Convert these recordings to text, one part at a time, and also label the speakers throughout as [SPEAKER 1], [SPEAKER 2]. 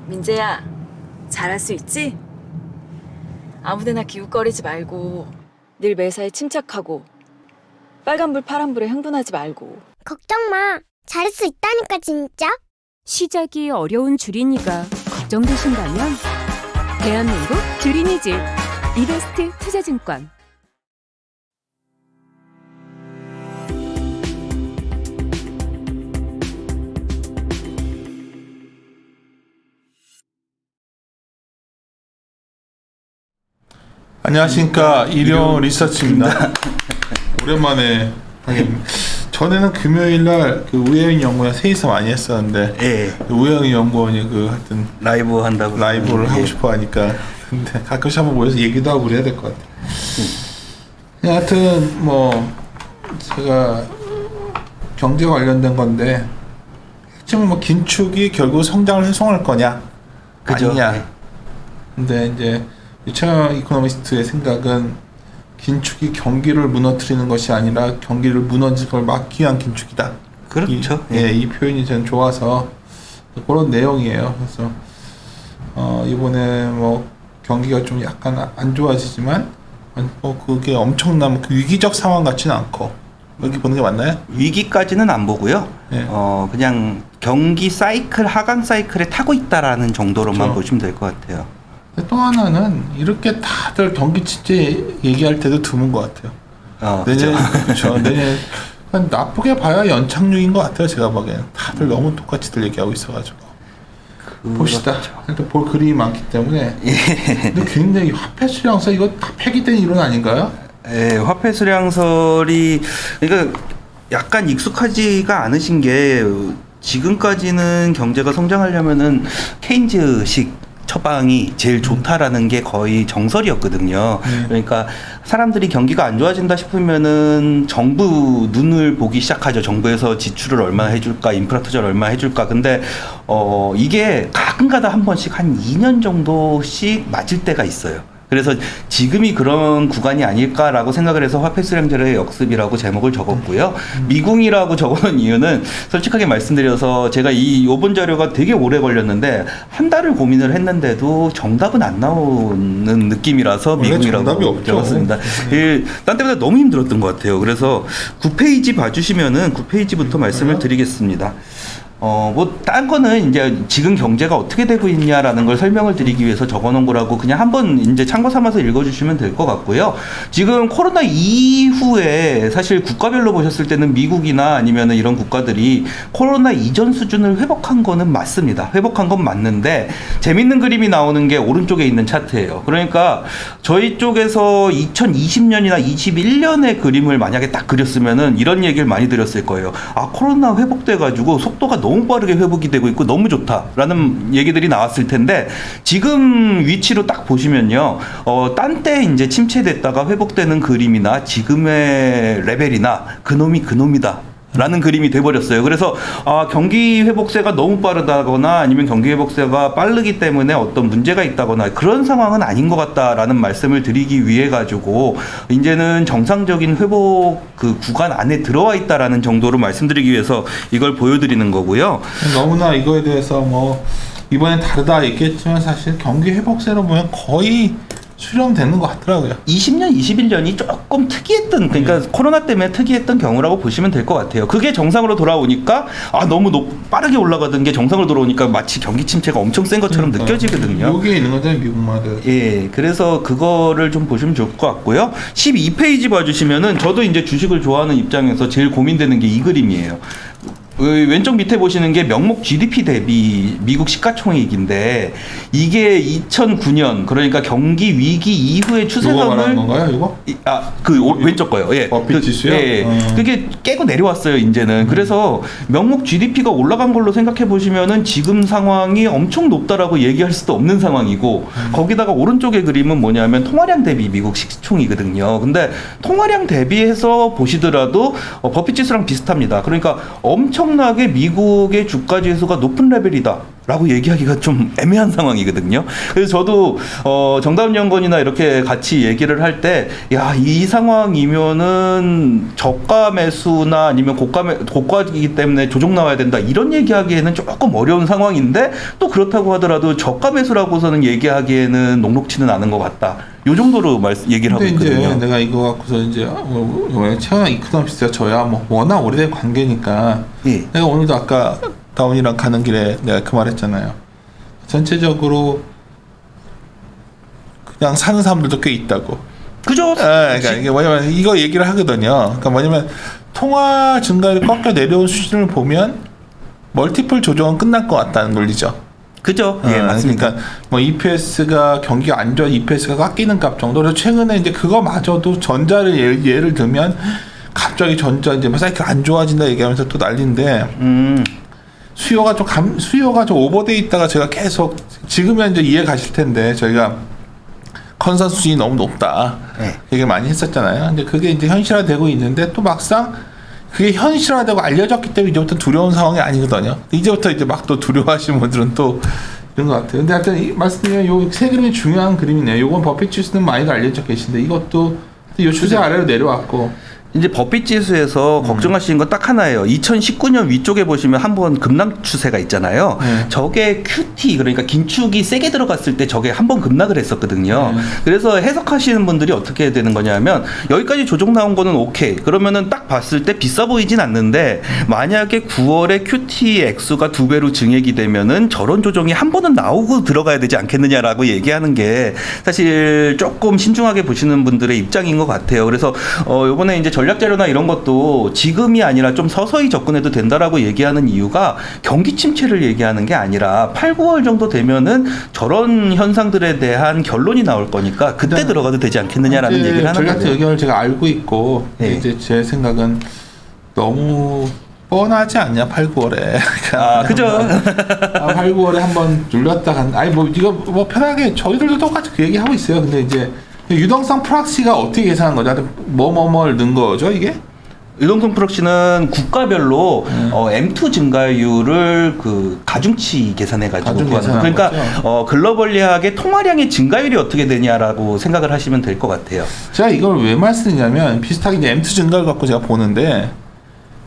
[SPEAKER 1] 민재야, 잘할 수 있지? 아무데나 기웃거리지 말고 늘 매사에 침착하고 빨간불 파란불에 흥분하지 말고.
[SPEAKER 2] 걱정 마. 잘할 수 있다니까 진짜.
[SPEAKER 3] 시작이 어려운 주린이가 걱정되신다면 대한민국 주린이집 이베스트 투자증권.
[SPEAKER 4] 안녕하십니까, 일용 리서치입니다. 오랜만에 하긴 전에는 금요일날 그 우혜영 연구원 세이서 많이 했었는데,
[SPEAKER 5] 예.
[SPEAKER 4] 우혜영 연구원이 그 하여튼
[SPEAKER 5] 라이브 한다고
[SPEAKER 4] 라이브를 하고 싶어 하니까, 근데 가끔씩 한번 모여서 얘기도 하고 그래야 될 것 같아요. 하여튼 뭐 제가 경제 관련된 건데, 핵심은 뭐 긴축이 결국 성장을 회송할 거냐
[SPEAKER 5] 그죠?
[SPEAKER 4] 아니냐.
[SPEAKER 5] 네.
[SPEAKER 4] 근데 이제 유창 이코노미스트의 생각은 긴축이 경기를 무너뜨리는 것이 아니라 경기를 무너질 걸 막기 위한 긴축이다.
[SPEAKER 5] 그렇죠.
[SPEAKER 4] 이 표현이 저는 좋아서 그런 내용이에요. 그래서 이번에 뭐 경기가 좀 약간 안 좋아지지만 뭐 그게 엄청난 그 위기적 상황 같지는 않고, 이렇게 보는 게 맞나요?
[SPEAKER 5] 위기까지는 안 보고요.
[SPEAKER 4] 네.
[SPEAKER 5] 그냥 경기 사이클 하강 사이클에 타고 있다라는 정도로만
[SPEAKER 4] 그렇죠.
[SPEAKER 5] 보시면 될 것 같아요.
[SPEAKER 4] 또 하나는 이렇게 다들 경기 침체 얘기할 때도 드문 것 같아요. 내년 그렇죠. 내년 나쁘게 봐야 연착륙인 것 같아요. 제가 보기에는 다들 너무 똑같이들 얘기하고 있어가지고. 봅시다. 일단 볼 그림이 많기 때문에. 근데 굉장히 화폐 수량서 이거 다 폐기된 이론 아닌가요?
[SPEAKER 5] 예, 화폐 수량설이 그러니까 약간 익숙하지가 않으신 게, 지금까지는 경제가 성장하려면은 케인즈식 처방이 제일 좋다라는 게 거의 정설이었거든요. 그러니까 사람들이 경기가 안 좋아진다 싶으면은 정부 눈을 보기 시작하죠. 정부에서 지출을 얼마나 해줄까, 인프라 투자를 얼마나 해줄까. 근데 이게 가끔가다 한 번씩 한 2년 정도씩 맞을 때가 있어요. 그래서 지금이 그런 구간이 아닐까라고 생각을 해서 화폐 수량제의 역습이라고 제목을 적었고요. 미궁이라고 적어놓은 이유는 솔직하게 말씀드려서 제가 요번 자료가 되게 오래 걸렸는데 한 달을 고민을 했는데도 정답은 안 나오는 느낌이라서 미궁이라고 적었습니다. 딴 때보다 너무 힘들었던 것 같아요. 그래서 9페이지 봐주시면은 9페이지부터 말씀을 드리겠습니다. 뭐, 딴 거는 이제 지금 경제가 어떻게 되고 있냐라는 걸 설명을 드리기 위해서 적어 놓은 거라고 그냥 한번 이제 참고 삼아서 읽어주시면 될 것 같고요. 지금 코로나 이후에 사실 국가별로 보셨을 때는 미국이나 아니면 이런 국가들이 코로나 이전 수준을 회복한 거는 맞습니다. 회복한 건 맞는데, 재밌는 그림이 나오는 게 오른쪽에 있는 차트예요. 그러니까 저희 쪽에서 2020년이나 21년의 그림을 만약에 딱 그렸으면은 이런 얘기를 많이 드렸을 거예요. 아, 코로나 회복돼가지고 속도가 너무 빠르게 회복이 되고 있고 너무 좋다라는 얘기들이 나왔을 텐데, 지금 위치로 딱 보시면요, 딴 때 이제 침체됐다가 회복되는 그림이나 지금의 레벨이나 그놈이다 라는 그림이 돼버렸어요. 그래서 경기 회복세가 너무 빠르다거나 아니면 경기 회복세가 빠르기 때문에 어떤 문제가 있다거나 그런 상황은 아닌 것 같다라는 말씀을 드리기 위해 가지고 이제는 정상적인 회복 그 구간 안에 들어와 있다라는 정도로 말씀드리기 위해서 이걸 보여드리는 거고요.
[SPEAKER 4] 너무나 이거에 대해서 뭐 이번엔 다르다 얘기했지만 사실 경기 회복세로 보면 거의 수렴되는 것 같더라고요.
[SPEAKER 5] 20년, 21년이 조금 특이했던, 그러니까 코로나 때문에 특이했던 경우라고 보시면 될 것 같아요. 그게 정상으로 돌아오니까 너무 빠르게 올라가던 게 정상으로 돌아오니까 마치 경기 침체가 엄청 센 것처럼 느껴지거든요.
[SPEAKER 4] 여기에 있는 거잖아요, 미국마다.
[SPEAKER 5] 예, 그래서 그거를 좀 보시면 좋을 것 같고요. 12페이지 봐주시면은 저도 이제 주식을 좋아하는 입장에서 제일 고민되는 게 이 그림이에요. 왼쪽 밑에 보시는 게 명목 GDP 대비 미국 시가총액인데, 이게 2009년 그러니까 경기 위기 이후의 추세감을
[SPEAKER 4] 이거 말하는 건가요, 이거?
[SPEAKER 5] 왼쪽 거요. 예.
[SPEAKER 4] 버핏 지수요?
[SPEAKER 5] 예. 그게 깨고 내려왔어요, 이제는. 그래서 명목 GDP가 올라간 걸로 생각해 보시면은 지금 상황이 엄청 높다라고 얘기할 수도 없는 상황이고, 거기다가 오른쪽의 그림은 뭐냐면 통화량 대비 미국 시총이거든요. 근데 통화량 대비해서 보시더라도 버핏 지수랑 비슷합니다. 그러니까 엄청나게 미국의 주가 지수가 높은 레벨이다 라고 얘기하기가 좀 애매한 상황이거든요. 그래서 저도 정다운 연구원이나 이렇게 같이 얘기를 할 때 야, 이 상황이면은 저가 매수나 아니면 고가이기 때문에 조정 나와야 된다 이런 얘기하기에는 조금 어려운 상황인데 또 그렇다고 하더라도 저가 매수라고서는 얘기하기에는 녹록치는 않은 것 같다. 요 정도로 얘기를 하고
[SPEAKER 4] 근데
[SPEAKER 5] 있거든요.
[SPEAKER 4] 이제 내가 이거 갖고서 이제 최근 이코노미스트가 저야 뭐 워낙 오래된 관계니까
[SPEAKER 5] 예.
[SPEAKER 4] 내가 오늘도 아까 다운이랑 가는 길에 내가 그 말했잖아요. 전체적으로 그냥 사는 사람들도 꽤 있다고.
[SPEAKER 5] 그죠?
[SPEAKER 4] 그러니까 이게 뭐냐면 이거 얘기를 하거든요. 그러니까 뭐냐면 통화 증가율이 꺾여 내려온 수준을 보면 멀티플 조정은 끝날 것 같다는 논리죠.
[SPEAKER 5] 그죠? 예, 맞습니다.
[SPEAKER 4] 그러니까 뭐 EPS가 경기가 안 좋아 EPS가 깎이는 값 정도. 그래서 최근에 이제 그거마저도 전자를 예를 들면 갑자기 전자 이제 사이클 안 좋아진다 얘기하면서 또 난리인데. 수요가 좀 오버돼 있다가 제가 계속 지금은 이제 이해 가실 텐데 저희가 컨센서스 수준이 너무 높다
[SPEAKER 5] 네.
[SPEAKER 4] 얘기를 많이 했었잖아요. 근데 그게 이제 현실화되고 있는데 또 막상 그게 현실화되고 알려졌기 때문에 이제부터 두려운 상황이 아니거든요. 이제부터 이제 막 또 두려워하시는 분들은 또 이런 것 같아요. 근데 하여튼 말씀드리면 요 세 그림이 중요한 그림이네요. 요건 버핏 지수는 많이들 알려져 계신데 이것도 요 추세 아래로 내려왔고.
[SPEAKER 5] 이제 버핏 지수에서 걱정하시는 건 딱 하나예요. 2019년 위쪽에 보시면 한번 급락 추세가 있잖아요. 저게 QT 그러니까 긴축이 세게 들어갔을 때 저게 한번 급락을 했었거든요. 그래서 해석하시는 분들이 어떻게 되는 거냐면 여기까지 조정 나온 거는 오케이. 그러면은 딱 봤을 때 비싸 보이진 않는데 만약에 9월에 QT 액수가 2배로 증액이 되면은 저런 조정이 한 번은 나오고 들어가야 되지 않겠느냐라고 얘기하는 게 사실 조금 신중하게 보시는 분들의 입장인 것 같아요. 그래서 요번에 이제 전략 자료나 이런 것도 지금이 아니라 좀 서서히 접근해도 된다라고 얘기하는 이유가 경기 침체를 얘기하는 게 아니라 8, 9월 정도 되면은 저런 현상들에 대한 결론이 나올 거니까 그때 들어가도 되지 않겠느냐라는 얘기를 하는
[SPEAKER 4] 전략
[SPEAKER 5] 거죠.
[SPEAKER 4] 의견을 제가 알고 있고
[SPEAKER 5] 네.
[SPEAKER 4] 이제 제 생각은 너무 뻔하지 않냐 8, 9월에.
[SPEAKER 5] 아, 그죠.
[SPEAKER 4] 8, 9월에 한번 눌렸다 간. 아니 뭐 이거 뭐 편하게 저희들도 똑같이 그 얘기 하고 있어요. 근데 이제 유동성 프락시가 어떻게 계산한 거죠? 뭐뭐뭐를 넣은 거죠 이게?
[SPEAKER 5] 유동성 프록시는 국가별로 M2 증가율을 그 가중치 계산해가지고
[SPEAKER 4] 가중
[SPEAKER 5] 구하는 거.
[SPEAKER 4] 계산한
[SPEAKER 5] 그러니까
[SPEAKER 4] 거죠?
[SPEAKER 5] 글로벌리하게 통화량의 증가율이 어떻게 되냐라고 생각을 하시면 될 것 같아요.
[SPEAKER 4] 제가 이걸 왜 말씀드리냐면 비슷하게 이제 M2 증가를 갖고 제가 보는데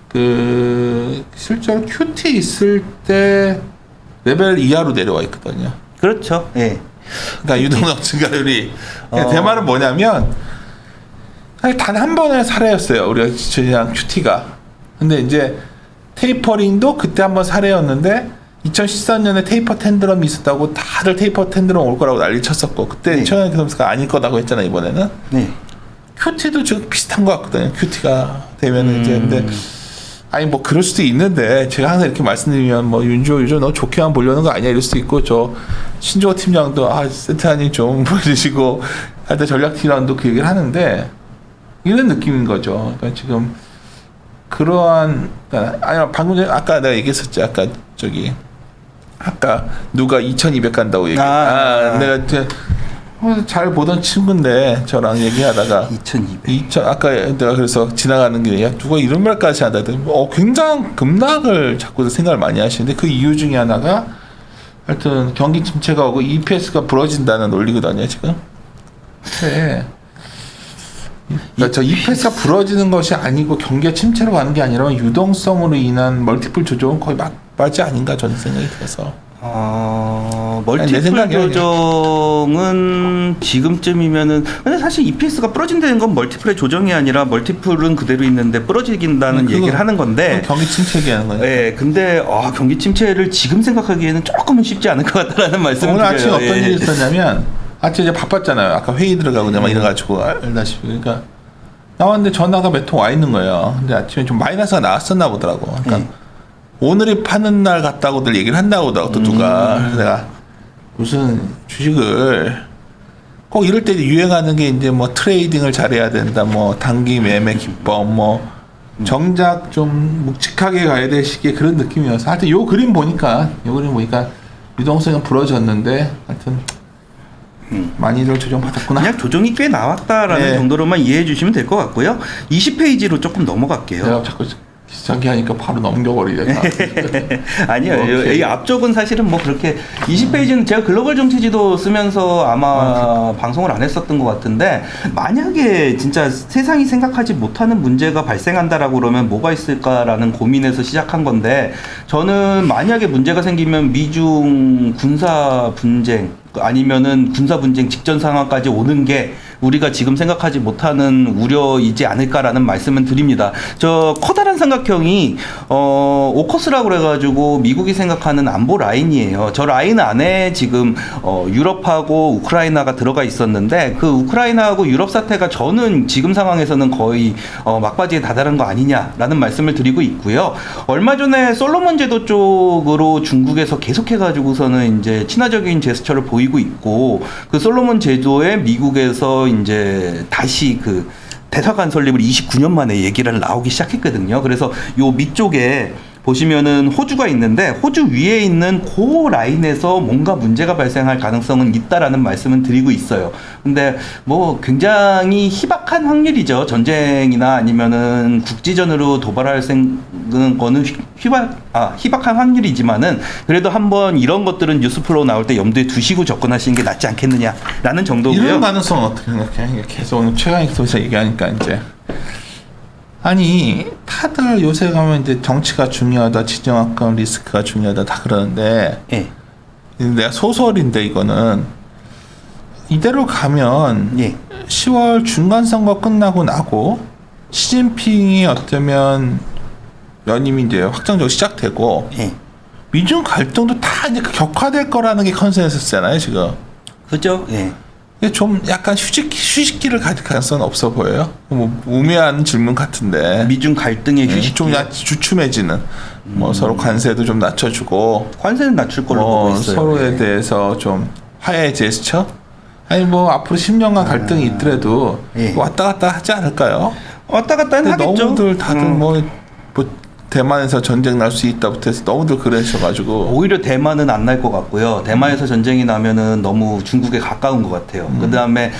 [SPEAKER 4] 그 실제로 QT 있을 때 레벨 이하로 내려와 있거든요.
[SPEAKER 5] 그렇죠. 예.
[SPEAKER 4] 그러니까 유동성 증가율이 대만은 뭐냐면 단 한 번의 사례였어요. 우리가 그냥 QT가. 근데 이제 테이퍼링도 그때 한 번 사례였는데 2014년에 테이퍼 텐드럼이 있었다고 다들 테이퍼 텐드럼 올 거라고 난리 쳤었고 그때
[SPEAKER 5] 네.
[SPEAKER 4] 최근에 에코노미스트가 아닐 거라고 했잖아요. 이번에는.
[SPEAKER 5] 네.
[SPEAKER 4] QT도 지금 비슷한 것 같거든요. QT가 되면은 이제 근데 아니 뭐 그럴 수도 있는데 제가 항상 이렇게 말씀드리면 뭐 윤조 너 좋게만 보려는 거 아니야 이럴 수도 있고 저 신조 팀장도 세트하니 좀 보여주시고 하여튼 전략팀장도 그 얘기를 하는데 이런 느낌인 거죠. 그러니까 지금 그러한 아니 방금 전에 아까 내가 얘기했었지 아까 누가 2200 간다고 얘기했 내가 잘 보던 친구인데 저랑 얘기하다가
[SPEAKER 5] 2200.
[SPEAKER 4] 아까 내가 그래서 지나가는 길에 야 누가 이런 말까지 한다더니 굉장히 급락을 자꾸 생각을 많이 하시는데 그 이유 중에 하나가 하여튼 경기 침체가 오고 EPS가 부러진다는 논리거든요 지금. 네. 그러니까 저 EPS가 부러지는 것이 아니고 경기가 침체로 가는 게 아니라 유동성으로 인한 멀티플 조정은 거의 막바지 아닌가 저는 생각이 들어서.
[SPEAKER 5] 멀티플 조정은 지금쯤이면은 근데 사실 EPS가 부러진다는 건 멀티플의 조정이 아니라 멀티플은 그대로 있는데 부러진다는 얘기를 하는 건데
[SPEAKER 4] 경기 침체 얘기하는 거니까.
[SPEAKER 5] 네, 근데 경기 침체를 지금 생각하기에는 조금은 쉽지 않을 것 같다라는 말씀을
[SPEAKER 4] 오늘
[SPEAKER 5] 드려요.
[SPEAKER 4] 아침에 어떤 일이 있었냐면 아침에 이제 바빴잖아요. 아까 회의 들어가고 막 이래가지고 알다시피 그러니까 나왔는데 전화가 몇 통 와 있는 거예요. 근데 아침에 좀 마이너스가 나왔었나 보더라고. 그러니까 오늘이 파는 날 같다고들 얘기를 한다고 하더라고 또 누가. 그래서 내가 무슨 주식을 꼭 이럴 때 유행하는 게 이제 뭐 트레이딩을 잘해야 된다, 뭐 단기 매매 기법, 뭐 정작 좀 묵직하게 가야 될 시기에 그런 느낌이어서 하여튼 요 그림 보니까 유동성은 부러졌는데 하여튼 많이들 조정받았구나.
[SPEAKER 5] 그냥 조정이 꽤 나왔다라는
[SPEAKER 4] 네.
[SPEAKER 5] 정도로만 이해해 주시면 될 것 같고요. 20페이지로 조금 넘어갈게요.
[SPEAKER 4] 내가 자꾸 시작이 하니까 바로 넘겨버리네.
[SPEAKER 5] 아니요.
[SPEAKER 4] 오케이.
[SPEAKER 5] 이 앞쪽은 사실은 뭐 그렇게 20페이지는 제가 글로벌 정치지도 쓰면서 아마 방송을 안 했었던 것 같은데 만약에 진짜 세상이 생각하지 못하는 문제가 발생한다라고 그러면 뭐가 있을까라는 고민에서 시작한 건데 저는 만약에 문제가 생기면 미중 군사 분쟁 아니면은 군사 분쟁 직전 상황까지 오는 게 우리가 지금 생각하지 못하는 우려이지 않을까라는 말씀을 드립니다. 저 커다란 삼각형이 오커스라고 그래가지고 미국이 생각하는 안보 라인이에요. 저 라인 안에 지금 유럽하고 우크라이나가 들어가 있었는데 그 우크라이나하고 유럽 사태가 저는 지금 상황에서는 거의 막바지에 다다른 거 아니냐라는 말씀을 드리고 있고요. 얼마 전에 솔로몬 제도 쪽으로 중국에서 계속해가지고서는 이제 친화적인 제스처를 보이고 있고 그 솔로몬 제도에 미국에서 이제 다시 그 대사관 설립을 29년 만에 얘기를 나오기 시작했거든요. 그래서 요 밑쪽에 보시면은 호주가 있는데 호주 위에 있는 그 라인에서 뭔가 문제가 발생할 가능성은 있다라는 말씀은 드리고 있어요. 근데 뭐 굉장히 희박한 확률이죠. 전쟁이나 아니면은 국지전으로 도발할 거는 희박한 확률이지만은 그래도 한번 이런 것들은 뉴스플로우 나올 때 염두에 두시고 접근하시는 게 낫지 않겠느냐라는 정도고요.
[SPEAKER 4] 이런 가능성은 어떻게 생각해? 계속 오늘 최강익소에서 얘기하니까 이제 아니 다들 요새 가면 이제 정치가 중요하다, 지정학관 리스크가 중요하다 다 그러는데
[SPEAKER 5] 예.
[SPEAKER 4] 내가 소설인데 이거는 이대로 가면
[SPEAKER 5] 예.
[SPEAKER 4] 10월 중간선거 끝나고 나고 시진핑이 어쩌면 연임이 이제 확정적으로 시작되고
[SPEAKER 5] 예.
[SPEAKER 4] 미중 갈등도 다 이제 격화될 거라는 게 컨센서스잖아요 지금.
[SPEAKER 5] 그죠? 예.
[SPEAKER 4] 좀 약간 휴식기를 가질 가능성은 없어 보여요. 뭐 우매한 질문 같은데.
[SPEAKER 5] 미중 갈등의 휴식.
[SPEAKER 4] 좀 주춤해지는. 뭐 서로 관세도 좀 낮춰주고.
[SPEAKER 5] 관세는 낮출 걸로 보고 있어요.
[SPEAKER 4] 서로에
[SPEAKER 5] 예.
[SPEAKER 4] 대해서 좀 화해의 제스처. 아니 뭐 앞으로 10년간 갈등이 있더라도
[SPEAKER 5] 예.
[SPEAKER 4] 왔다 갔다 하지 않을까요?
[SPEAKER 5] 왔다 갔다 하겠죠.
[SPEAKER 4] 너무들 다들 뭐 대만에서 전쟁 날 수 있다부터 해서 너무들 그러셔가지고
[SPEAKER 5] 오히려 대만은 안 날 것 같고요. 대만에서 전쟁이 나면은 너무 중국에 가까운 것 같아요. 그 다음에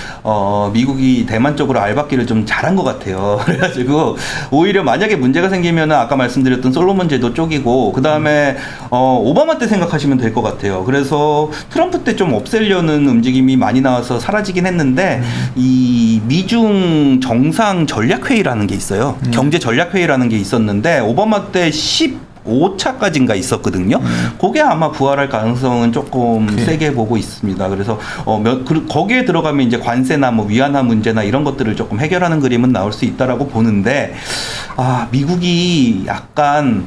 [SPEAKER 5] 미국이 대만 쪽으로 알박기를 좀 잘한 것 같아요. 그래가지고 오히려 만약에 문제가 생기면은 아까 말씀드렸던 솔로몬 제도 쪽이고 그 다음에 오바마 때 생각하시면 될 것 같아요. 그래서 트럼프 때 좀 없애려는 움직임이 많이 나와서 사라지긴 했는데 이 미중 정상 전략 회의라는 게 있어요. 경제 전략 회의라는 게 있었는데 오바마 때 15차까지인가 있었거든요. 그게 아마 부활할 가능성은 조금 세게 보고 있습니다. 그래서 거기에 들어가면 이제 관세나 뭐 위안화 문제나 이런 것들을 조금 해결하는 그림은 나올 수 있다라고 보는데 미국이 약간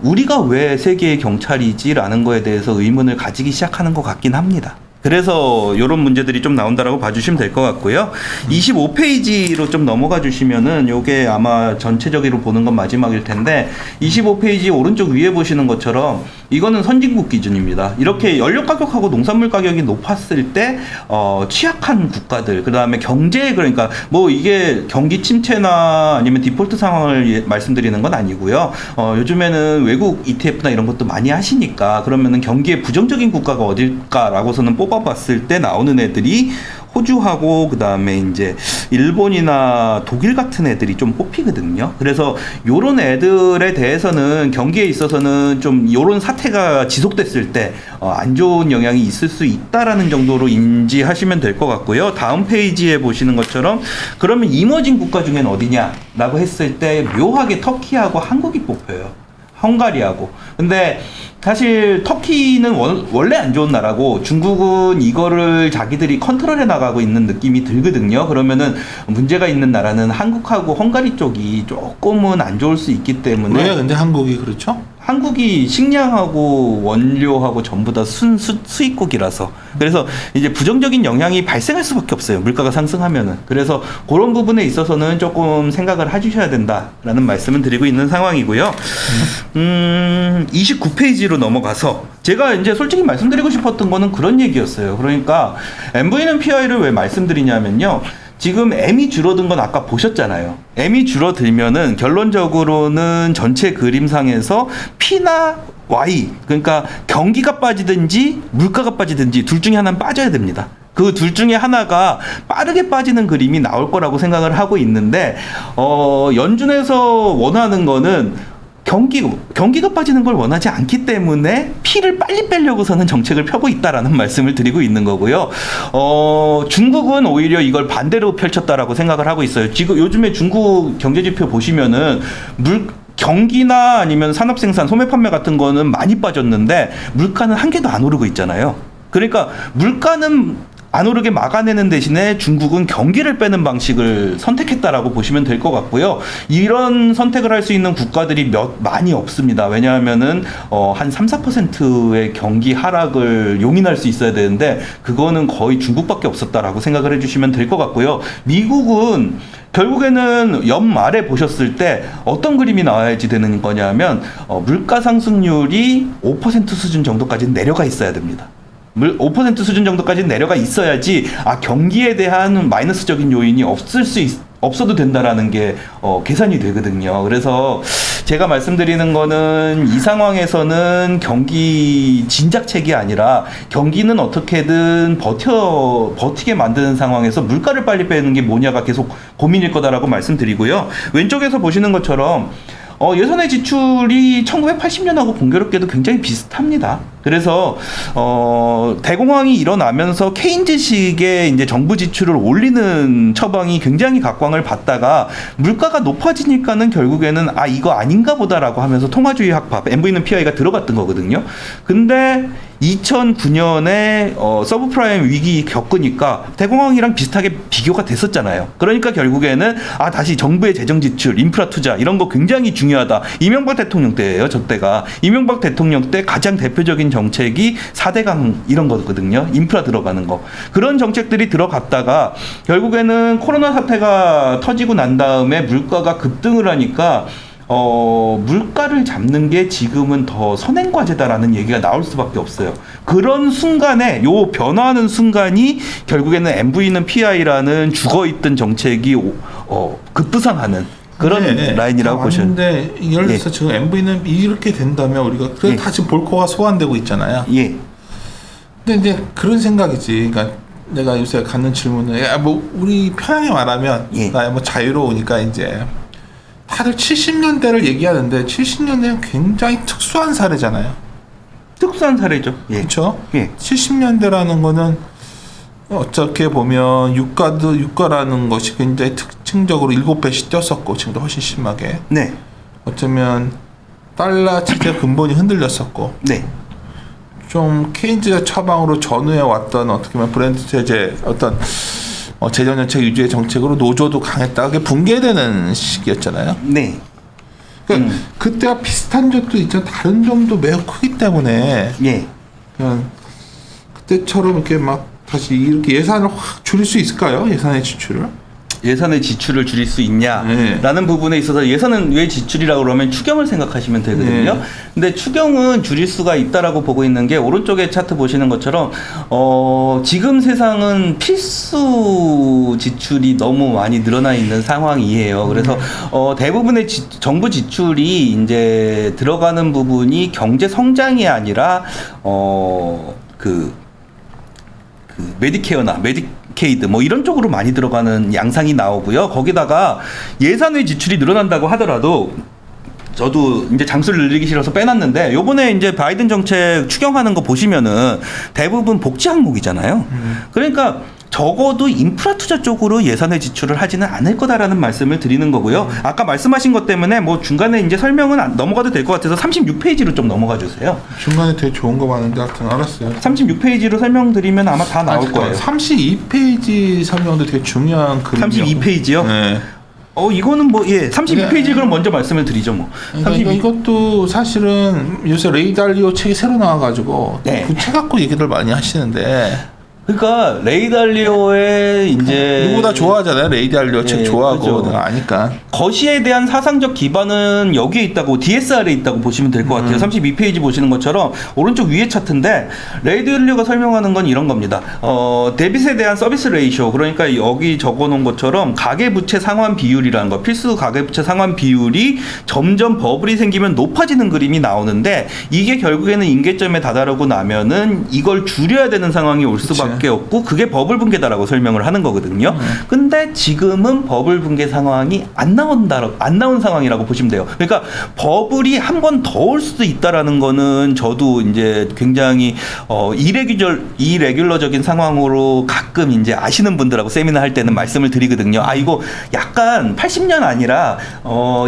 [SPEAKER 5] 우리가 왜 세계의 경찰이지라는 거에 대해서 의문을 가지기 시작하는 것 같긴 합니다. 그래서 이런 문제들이 좀 나온다라고 봐주시면 될 것 같고요. 25페이지로 좀 넘어가 주시면은 요게 아마 전체적으로 보는 건 마지막일 텐데 25페이지 오른쪽 위에 보시는 것처럼 이거는 선진국 기준입니다. 이렇게 연료 가격하고 농산물 가격이 높았을 때 취약한 국가들 그다음에 경제 그러니까 뭐 이게 경기 침체나 아니면 디폴트 상황을 말씀드리는 건 아니고요. 요즘에는 외국 ETF나 이런 것도 많이 하시니까 그러면은 경기에 부정적인 국가가 어딜까라고서는 뽑아봤을 때 나오는 애들이 호주하고 그다음에 이제 일본이나 독일 같은 애들이 좀 뽑히거든요. 그래서 요런 애들에 대해서는 경기에 있어서는 좀 요런 사태가 지속됐을 때 안 좋은 영향이 있을 수 있다라는 정도로 인지하시면 될 것 같고요. 다음 페이지에 보시는 것처럼 그러면 이머징 국가 중엔 어디냐라고 했을 때 묘하게 터키하고 한국이 뽑혀요. 헝가리하고. 근데 사실 터키는 원래 안 좋은 나라고 중국은 이거를 자기들이 컨트롤해 나가고 있는 느낌이 들거든요. 그러면은 문제가 있는 나라는 한국하고 헝가리 쪽이 조금은 안 좋을 수 있기 때문에.
[SPEAKER 4] 왜 근데 한국이 그렇죠?
[SPEAKER 5] 한국이 식량하고 원료하고 전부 다 수입국이라서 그래서 이제 부정적인 영향이 발생할 수밖에 없어요. 물가가 상승하면은. 그래서 그런 부분에 있어서는 조금 생각을 해주셔야 된다라는 말씀을 드리고 있는 상황이고요. 29페이지로 넘어가서 제가 이제 솔직히 말씀드리고 싶었던 거는 그런 얘기였어요. 그러니까 MV는 PI를 왜 말씀드리냐면요. 지금 M이 줄어든 건 아까 보셨잖아요. M이 줄어들면은 결론적으로는 전체 그림상에서 P나 Y 그러니까 경기가 빠지든지 물가가 빠지든지 둘 중에 하나는 빠져야 됩니다. 그 둘 중에 하나가 빠르게 빠지는 그림이 나올 거라고 생각을 하고 있는데 연준에서 원하는 거는 경기가 빠지는 걸 원하지 않기 때문에 피를 빨리 빼려고서는 정책을 펴고 있다라는 말씀을 드리고 있는 거고요. 중국은 오히려 이걸 반대로 펼쳤다라고 생각을 하고 있어요. 지금 요즘에 중국 경제지표 보시면은 경기나 아니면 산업생산, 소매 판매 같은 거는 많이 빠졌는데 물가는 한 개도 안 오르고 있잖아요. 그러니까 물가는 안 오르게 막아내는 대신에 중국은 경기를 빼는 방식을 선택했다라고 보시면 될 것 같고요. 이런 선택을 할 수 있는 국가들이 많이 없습니다. 왜냐하면은 한 3-4%의 경기 하락을 용인할 수 있어야 되는데 그거는 거의 중국밖에 없었다라고 생각을 해주시면 될 것 같고요. 미국은 결국에는 연말에 보셨을 때 어떤 그림이 나와야지 되는 거냐면 물가 상승률이 5% 수준 정도까지 내려가 있어야 됩니다. 5% 수준 정도까지 내려가 있어야지 경기에 대한 마이너스적인 요인이 없어도 된다라는 게 계산이 되거든요. 그래서 제가 말씀드리는 거는 이 상황에서는 경기 진작책이 아니라 경기는 어떻게든 버티게 만드는 상황에서 물가를 빨리 빼는 게 뭐냐가 계속 고민일 거다라고 말씀드리고요. 왼쪽에서 보시는 것처럼 예산의 지출이 1980년하고 공교롭게도 굉장히 비슷합니다. 그래서 대공황이 일어나면서 케인즈식의 이제 정부 지출을 올리는 처방이 굉장히 각광을 받다가 물가가 높아지니까는 결국에는 이거 아닌가 보다라고 하면서 통화주의 학파, MV는 PI가 들어갔던 거거든요. 근데 2009년에 서브프라임 위기 겪으니까 대공황이랑 비슷하게 비교가 됐었잖아요. 그러니까 결국에는 다시 정부의 재정 지출, 인프라 투자 이런 거 굉장히 중요하다. 이명박 대통령 때예요. 저 때가. 이명박 대통령 때 가장 대표적인 정책이 4대강 이런 거거든요. 인프라 들어가는 거. 그런 정책들이 들어갔다가 결국에는 코로나 사태가 터지고 난 다음에 물가가 급등을 하니까 물가를 잡는 게 지금은 더 선행 과제다라는 얘기가 나올 수밖에 없어요. 그런 순간에 요 변화하는 순간이 결국에는 MV는 PI라는 죽어있던 정책이 급부상하는 그런 라인이라고 보시면.
[SPEAKER 4] 근데 예를 들어서 지금 MV는 이렇게 된다면 우리가 다 지금 볼코가 소환되고 있잖아요.
[SPEAKER 5] 예.
[SPEAKER 4] 근데 이제 그런 생각이지. 그러니까 내가 요새 갖는 질문은 우리 편하게 말하면 자유로우니까 이제 다들 70년대를 얘기하는데 70년대는 굉장히 특수한 사례잖아요.
[SPEAKER 5] 특수한 사례죠. 예.
[SPEAKER 4] 그렇죠.
[SPEAKER 5] 예.
[SPEAKER 4] 70년대라는 거는 어떻게 보면 유가라는 것이 굉장히 특징적으로 7배씩 뛰었었고 지금도 훨씬 심하게.
[SPEAKER 5] 네.
[SPEAKER 4] 어쩌면 달러 체제 근본이 흔들렸었고.
[SPEAKER 5] 네.
[SPEAKER 4] 좀 케인즈 처방으로 전후해 왔던 어떻게 보면 브랜드 체제 재정정책 유지의 정책으로 노조도 강했다가 그게 붕괴되는 시기였잖아요.
[SPEAKER 5] 네.
[SPEAKER 4] 그러니까 그때와 비슷한 점도 있지만 다른 점도 매우 크기 때문에 그냥 그때처럼 이렇게 막 다시 이렇게 예산을 확 줄일 수 있을까요? 예산의 지출을?
[SPEAKER 5] 예산의 지출을 줄일 수 있냐라는 부분에 있어서 예산은 왜 지출이라고 그러면 추경을 생각하시면 되거든요. 근데 추경은 줄일 수가 있다라고 보고 있는 게 오른쪽에 차트 보시는 것처럼 지금 세상은 필수 지출이 너무 많이 늘어나 있는 상황이에요. 그래서 대부분의 정부 지출이 이제 들어가는 부분이 경제 성장이 아니라 메디케어나 메디케이드 이런 쪽으로 많이 들어가는 양상이 나오고요. 거기다가 예산의 지출이 늘어난다고 하더라도 저도 이제 장수를 늘리기 싫어서 빼놨는데 요번에 이제 바이든 정책 추경하는 거 보시면은 대부분 복지 항목이잖아요. 그러니까 적어도 인프라 투자 쪽으로 예산의 지출을 하지는 않을 거다라는 말씀을 드리는 거고요. 아까 말씀하신 것 때문에 중간에 이제 설명은 넘어가도 될 것 같아서 36페이지로 좀 넘어가 주세요.
[SPEAKER 4] 중간에 되게 좋은 거 많은데 하여튼 알았어요.
[SPEAKER 5] 36페이지로 설명드리면 아마 다 나올 거예요.
[SPEAKER 4] 32페이지 설명도 되게 중요한 그림이요.
[SPEAKER 5] 32페이지요?
[SPEAKER 4] 네.
[SPEAKER 5] 이거는 32페이지 그럼 먼저 말씀을 드리죠
[SPEAKER 4] 그러니까 이것도 사실은 요새 레이달리오 책이 새로 나와가지고 그 책 갖고 얘기들 많이 하시는데.
[SPEAKER 5] 그러니까 레이달리오의 이제
[SPEAKER 4] 누구보다 좋아하잖아요. 레이달리오 책 좋아하고
[SPEAKER 5] 그렇죠.
[SPEAKER 4] 내가 아니까.
[SPEAKER 5] 거시에 대한 사상적 기반은 여기에 있다고 DSR에 있다고 보시면 될 것 같아요. 32페이지 보시는 것처럼 오른쪽 위에 차트인데 레이달리오가 설명하는 건 이런 겁니다. 데빗에 대한 서비스 레이쇼 그러니까 여기 적어놓은 것처럼 가계부채 상환 비율이라는 거 필수 가계부채 상환 비율이 점점 버블이 생기면 높아지는 그림이 나오는데 이게 결국에는 임계점에 다다르고 나면은 이걸 줄여야 되는 상황이 올 수밖에 수밖에 없고 그게 버블 붕괴다라고 설명을 하는 거거든요. 근데 지금은 버블 붕괴 상황이 안 나온 상황이라고 보시면 돼요. 그러니까 버블이 한 번 더 올 수도 있다라는 거는 저도 이제 굉장히 이레귤러적인 상황으로 가끔 이제 아시는 분들하고 세미나 할 때는 말씀을 드리거든요. 아, 이거 약간 80년 아니라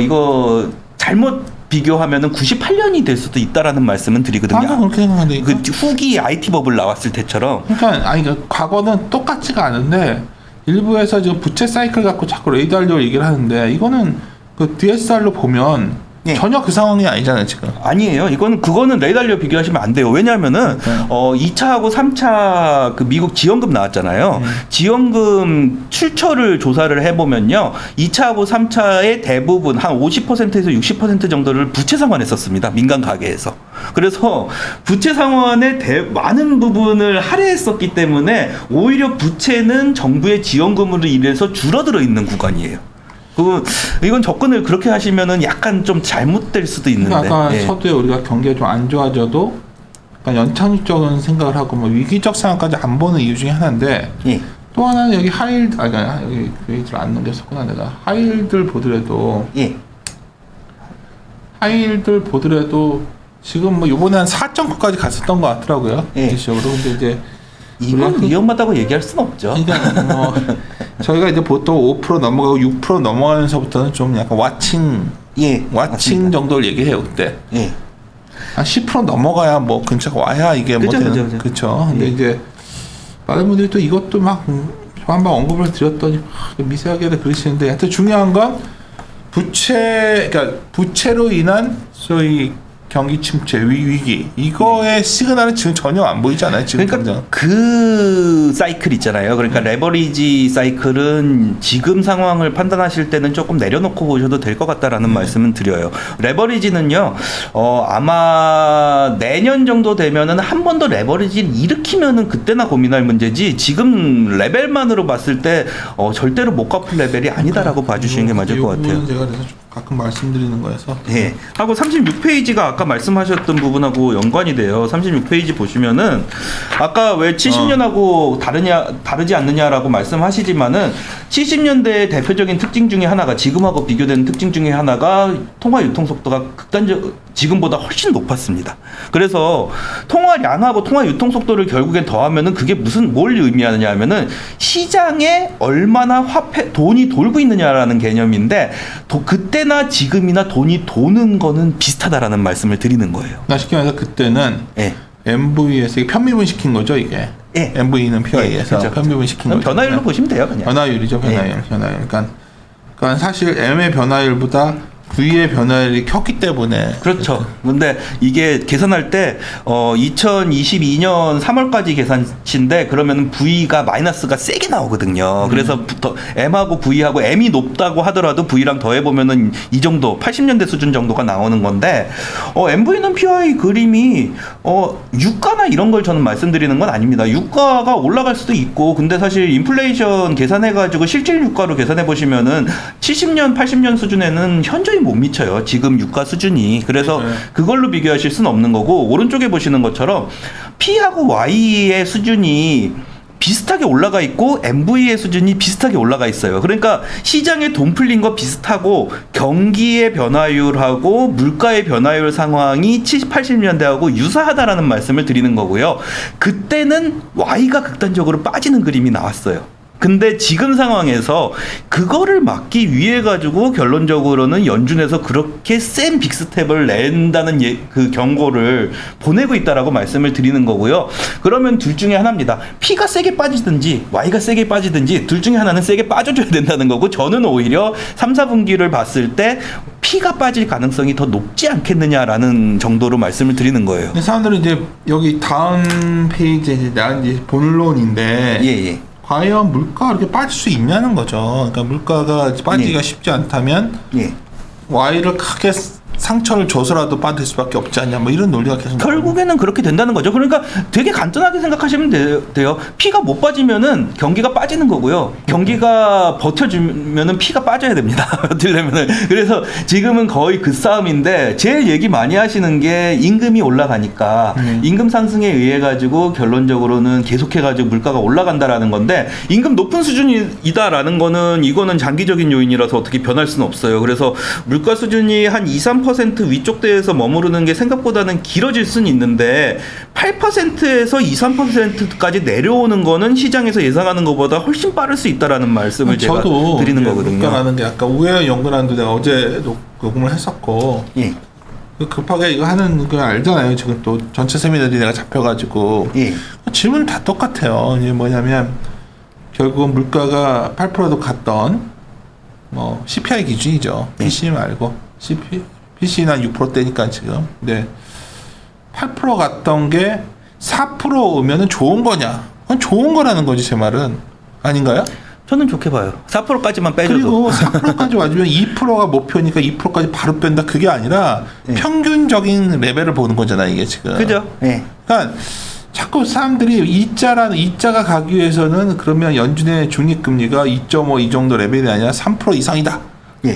[SPEAKER 5] 이거 잘못 비교하면은 98년이 될 수도 있다라는 말씀은 드리거든요.
[SPEAKER 4] 나도 그렇게 생각하는데.
[SPEAKER 5] 그 후기 IT 버블 나왔을 때처럼.
[SPEAKER 4] 그러니까 아니 그 과거는 똑같지가 않은데 일부에서 지금 부채 사이클 갖고 자꾸 레이달리오 얘기를 하는데 이거는 그 DSR로 보면
[SPEAKER 5] 예.
[SPEAKER 4] 전혀 그 상황이 아니잖아요 지금.
[SPEAKER 5] 아니에요. 그거는 레이달리오 비교하시면 안 돼요. 왜냐하면은 2차하고 3차 그 미국 지원금 나왔잖아요. 지원금 출처를 조사를 해보면요, 2차하고 3차의 대부분 한 50%에서 60% 정도를 부채 상환에 썼습니다. 민간 가계에서. 그래서 부채 상환의 많은 부분을 할애했었기 때문에 오히려 부채는 정부의 지원금으로 인해서 줄어들어 있는 구간이에요. 이건 접근을 그렇게 하시면은 약간 좀 잘못될 수도 있는데.
[SPEAKER 4] 아까
[SPEAKER 5] 예.
[SPEAKER 4] 서두에 우리가 경기가 좀 안 좋아져도 약간 연착륙적인 생각을 하고 뭐 위기적 상황까지 안 보는 이유 중에 하나인데,
[SPEAKER 5] 예.
[SPEAKER 4] 또 하나는 여기 여기 그 얘기를 안 넘겼었구나 내가. 하이힐들 보더라도
[SPEAKER 5] 예.
[SPEAKER 4] 하이힐들 보더라도 지금 뭐 요번에 한 4.9까지 갔었던 것 같더라고요.
[SPEAKER 5] 예.
[SPEAKER 4] 일시적으로. 근데 이제
[SPEAKER 5] 이건 위험하다고 얘기할 수는 없죠.
[SPEAKER 4] 그러니까 저희가 이제 보통 5% 넘어가고 6% 넘어가면서부터는 좀 약간 와칭
[SPEAKER 5] 맞습니다.
[SPEAKER 4] 정도를 얘기해요 그때.
[SPEAKER 5] 예.
[SPEAKER 4] 한 10% 넘어가야 뭐 근처가 와야 이게 뭐
[SPEAKER 5] 그죠,
[SPEAKER 4] 되는
[SPEAKER 5] 그죠.
[SPEAKER 4] 그렇죠. 근데
[SPEAKER 5] 예.
[SPEAKER 4] 이제 많은 분들이 또 이것도 막 한번 언급을 드렸더니 미세하게 그러시는데, 하여튼 중요한 건 그러니까 부채로 인한 소위 경기 침체, 위기 이거의 시그널은 지금 전혀 안 보이잖아요. 지금
[SPEAKER 5] 그러니까
[SPEAKER 4] 당장.
[SPEAKER 5] 그 사이클 있잖아요. 그러니까 레버리지 사이클은 지금 상황을 판단하실 때는 조금 내려놓고 보셔도 될 것 같다라는 말씀은 드려요. 레버리지는요, 아마 내년 정도 되면은 한 번 더 레버리지를 일으키면은 그때나 고민할 문제지, 지금 레벨만으로 봤을 때 절대로 못 갚을 레벨이 아니다라고 봐주시는 게 맞을 것 같아요.
[SPEAKER 4] 제가 그래서 가끔 말씀드리는 거여서.
[SPEAKER 5] 예. 하고 36페이지가 아까 말씀하셨던 부분하고 연관이 돼요. 36페이지 보시면은 아까 왜 70년하고 다르지 않느냐라고 말씀하시지만은 70년대의 대표적인 특징 중에 하나가, 지금하고 비교되는 특징 중에 하나가 통화 유통 속도가 지금보다 훨씬 높았습니다. 그래서 통화량하고 통화 유통 속도를 결국엔 더하면은 그게 뭘 의미하느냐 하면은 시장에 얼마나 돈이 돌고 있느냐라는 개념인데, 그때나 지금이나 돈이 도는 거는 비슷하다라는 말씀을 드리는 거예요.
[SPEAKER 4] 쉽게 말해서 그때는
[SPEAKER 5] 예.
[SPEAKER 4] MV에서 편미분 시킨 거죠 이게.
[SPEAKER 5] 예.
[SPEAKER 4] MV는 PI에서
[SPEAKER 5] 그렇죠.
[SPEAKER 4] 편미분 시킨 거죠.
[SPEAKER 5] 변화율로 보시면 돼요, 그냥.
[SPEAKER 4] 변화율이죠, 변화율.
[SPEAKER 5] 예.
[SPEAKER 4] 변화율. 그러니까 사실 M의 변화율보다 V의 변화율이 컸기 때문에.
[SPEAKER 5] 그렇죠. 근데 이게 계산할 때 2022년 3월까지 계산치인데, 그러면 V가 마이너스가 세게 나오거든요. 그래서 M하고 V하고 M이 높다고 하더라도 V랑 더해보면은 이 정도 80년대 수준 정도가 나오는 건데, MV는 PI 그림이 유가나 이런 걸 저는 말씀드리는 건 아닙니다. 유가가 올라갈 수도 있고, 근데 사실 인플레이션 계산해가지고 실질 유가로 계산해 보시면은 70년 80년 수준에는 현저히 못 미쳐요. 지금 유가 수준이. 그래서 그걸로 비교하실 수는 없는 거고, 오른쪽에 보시는 것처럼 P하고 Y의 수준이 비슷하게 올라가 있고 MV의 수준이 비슷하게 올라가 있어요. 그러니까 시장에 돈 풀린 거 비슷하고 경기의 변화율하고 물가의 변화율 상황이 70, 80년대하고 유사하다라는 말씀을 드리는 거고요. 그때는 Y가 극단적으로 빠지는 그림이 나왔어요. 근데 지금 상황에서 그거를 막기 위해 가지고 결론적으로는 연준에서 그렇게 센 빅스텝을 낸다는 그 경고를 보내고 있다라고 말씀을 드리는 거고요. 그러면 둘 중에 하나입니다. P가 세게 빠지든지 Y가 세게 빠지든지 둘 중에 하나는 세게 빠져줘야 된다는 거고, 저는 오히려 3, 4분기를 봤을 때 P가 빠질 가능성이 더 높지 않겠느냐라는 정도로 말씀을 드리는 거예요.
[SPEAKER 4] 근데 사람들은 이제 여기 다음 페이지에 이제 본론인데.
[SPEAKER 5] 예.
[SPEAKER 4] 과연 물가가 이렇게 빠질 수 있냐는 거죠. 그러니까 물가가 빠지기가 쉽지 않다면 Y를 크게 상처를 줘서라도 빠질 수밖에 없지 않냐 뭐 이런 논리가 계속
[SPEAKER 5] 결국에는 그렇게 된다는 거죠. 그러니까 되게 간단하게 생각하시면 돼요. 피가 못 빠지면은 경기가 빠지는 거고요. 경기가 버텨주면은 피가 빠져야 됩니다. 버티려면은. 그래서 지금은 거의 그 싸움인데 제일 얘기 많이 하시는 게 임금이 올라가니까 임금 상승에 의해 가지고 결론적으로는 계속해가지고 물가가 올라간다라는 건데 임금 높은 수준이다라는 거는 이거는 장기적인 요인이라서 어떻게 변할 수는 없어요. 그래서 물가 수준이 한 2-3% 위쪽 대에서 머무르는 게 생각보다는 길어질 수는 있는데 8%에서 2-3%까지 내려오는 거는 시장에서 예상하는 것보다 훨씬 빠를 수 있다라는 말씀을 제가 드리는 거거든요.
[SPEAKER 4] 물가라는 게 아까 우회 연근안도 내가 어제 녹음을 했었고
[SPEAKER 5] 예.
[SPEAKER 4] 급하게 이거 하는 거 알잖아요. 지금 또 전체 세미나들이 내가 잡혀가지고
[SPEAKER 5] 예.
[SPEAKER 4] 질문 다 똑같아요. 이게 뭐냐면 결국은 물가가 8%도 갔던 뭐 CPI 기준이죠. PCE 말고 PCE는 한 6%대니까 지금. 근데 8% 갔던 게 4% 오면은 좋은 거냐? 그건 좋은 거라는 거지 제 말은. 아닌가요?
[SPEAKER 5] 저는 좋게 봐요. 4%까지만 빼줘도.
[SPEAKER 4] 그리고 4%까지 와주면 2%가 목표니까 2%까지 바로 뺀다. 그게 아니라
[SPEAKER 5] 네.
[SPEAKER 4] 평균적인 레벨을 보는 거잖아 이게 지금.
[SPEAKER 5] 그죠? 네.
[SPEAKER 4] 그러니까 자꾸 사람들이 이자가 가기 위해서는 그러면 연준의 중립금리가 2.5 이 정도 레벨이 아니라 3% 이상이다.
[SPEAKER 5] 예.